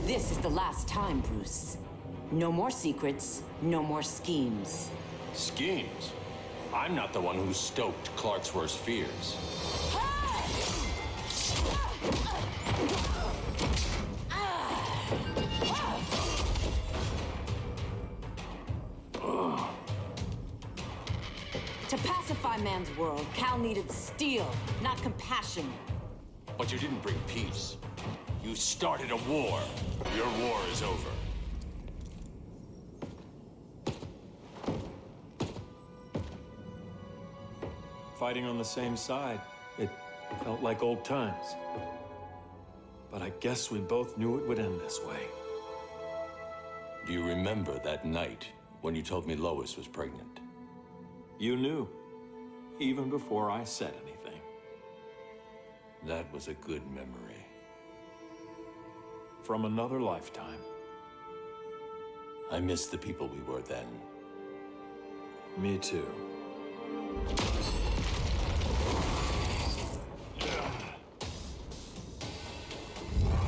This is the last time, Bruce. No more secrets, no more schemes. Schemes? I'm not the one who stoked Clark's worst fears. To pacify man's world, Cal needed steel, not compassion. But you didn't bring peace. You started a war. Your war is over. Fighting on the same side, it felt like old times. But I guess we both knew it would end this way. Do you remember that night when you told me Lois was pregnant? You knew, even before I said anything. That was a good memory. From another lifetime. I miss the people we were then. Me too.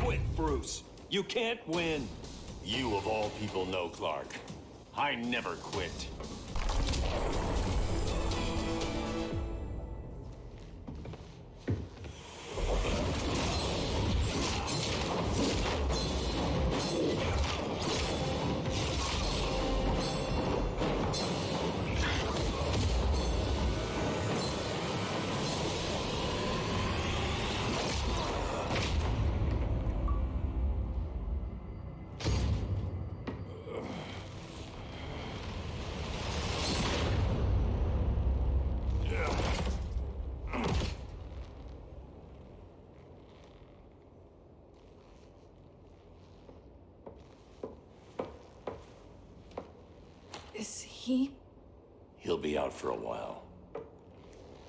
Quit, Bruce. You can't win. You of all people know, Clark. I never quit. Is he? He'll be out for a while.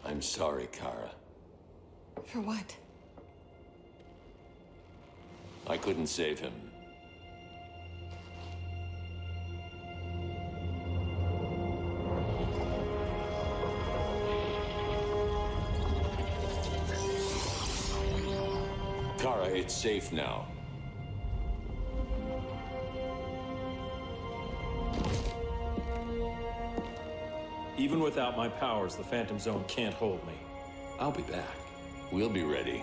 I'm sorry, Kara. For what? I couldn't save him. Kara, it's safe now. Even without my powers, the Phantom Zone can't hold me. I'll be back. We'll be ready.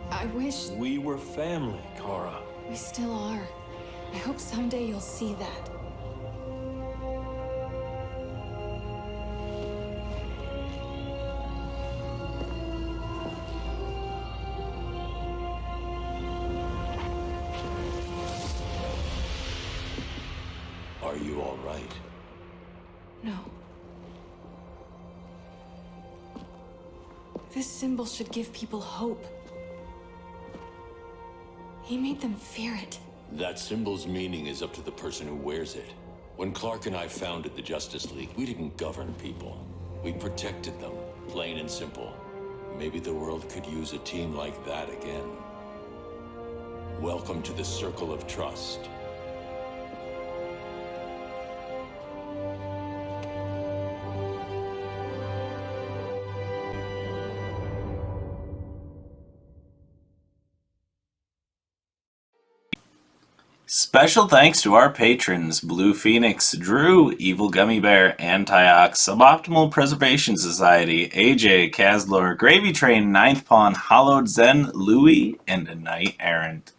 I wish... We were family, Kara. We still are. I hope someday you'll see that. Are you all right? No. This symbol should give people hope. He made them fear it. That symbol's meaning is up to the person who wears it. When Clark and I founded the Justice League, we didn't govern people. We protected them, plain and simple. Maybe the world could use a team like that again. Welcome to the Circle of Trust. Special thanks to our patrons, Blue Phoenix, Drew, Evil Gummy Bear, Antiox, Suboptimal Preservation Society, AJ, Kazlor, Gravy Train, Ninth Pawn, Hollowed Zen, Louie, and A Knight Errant.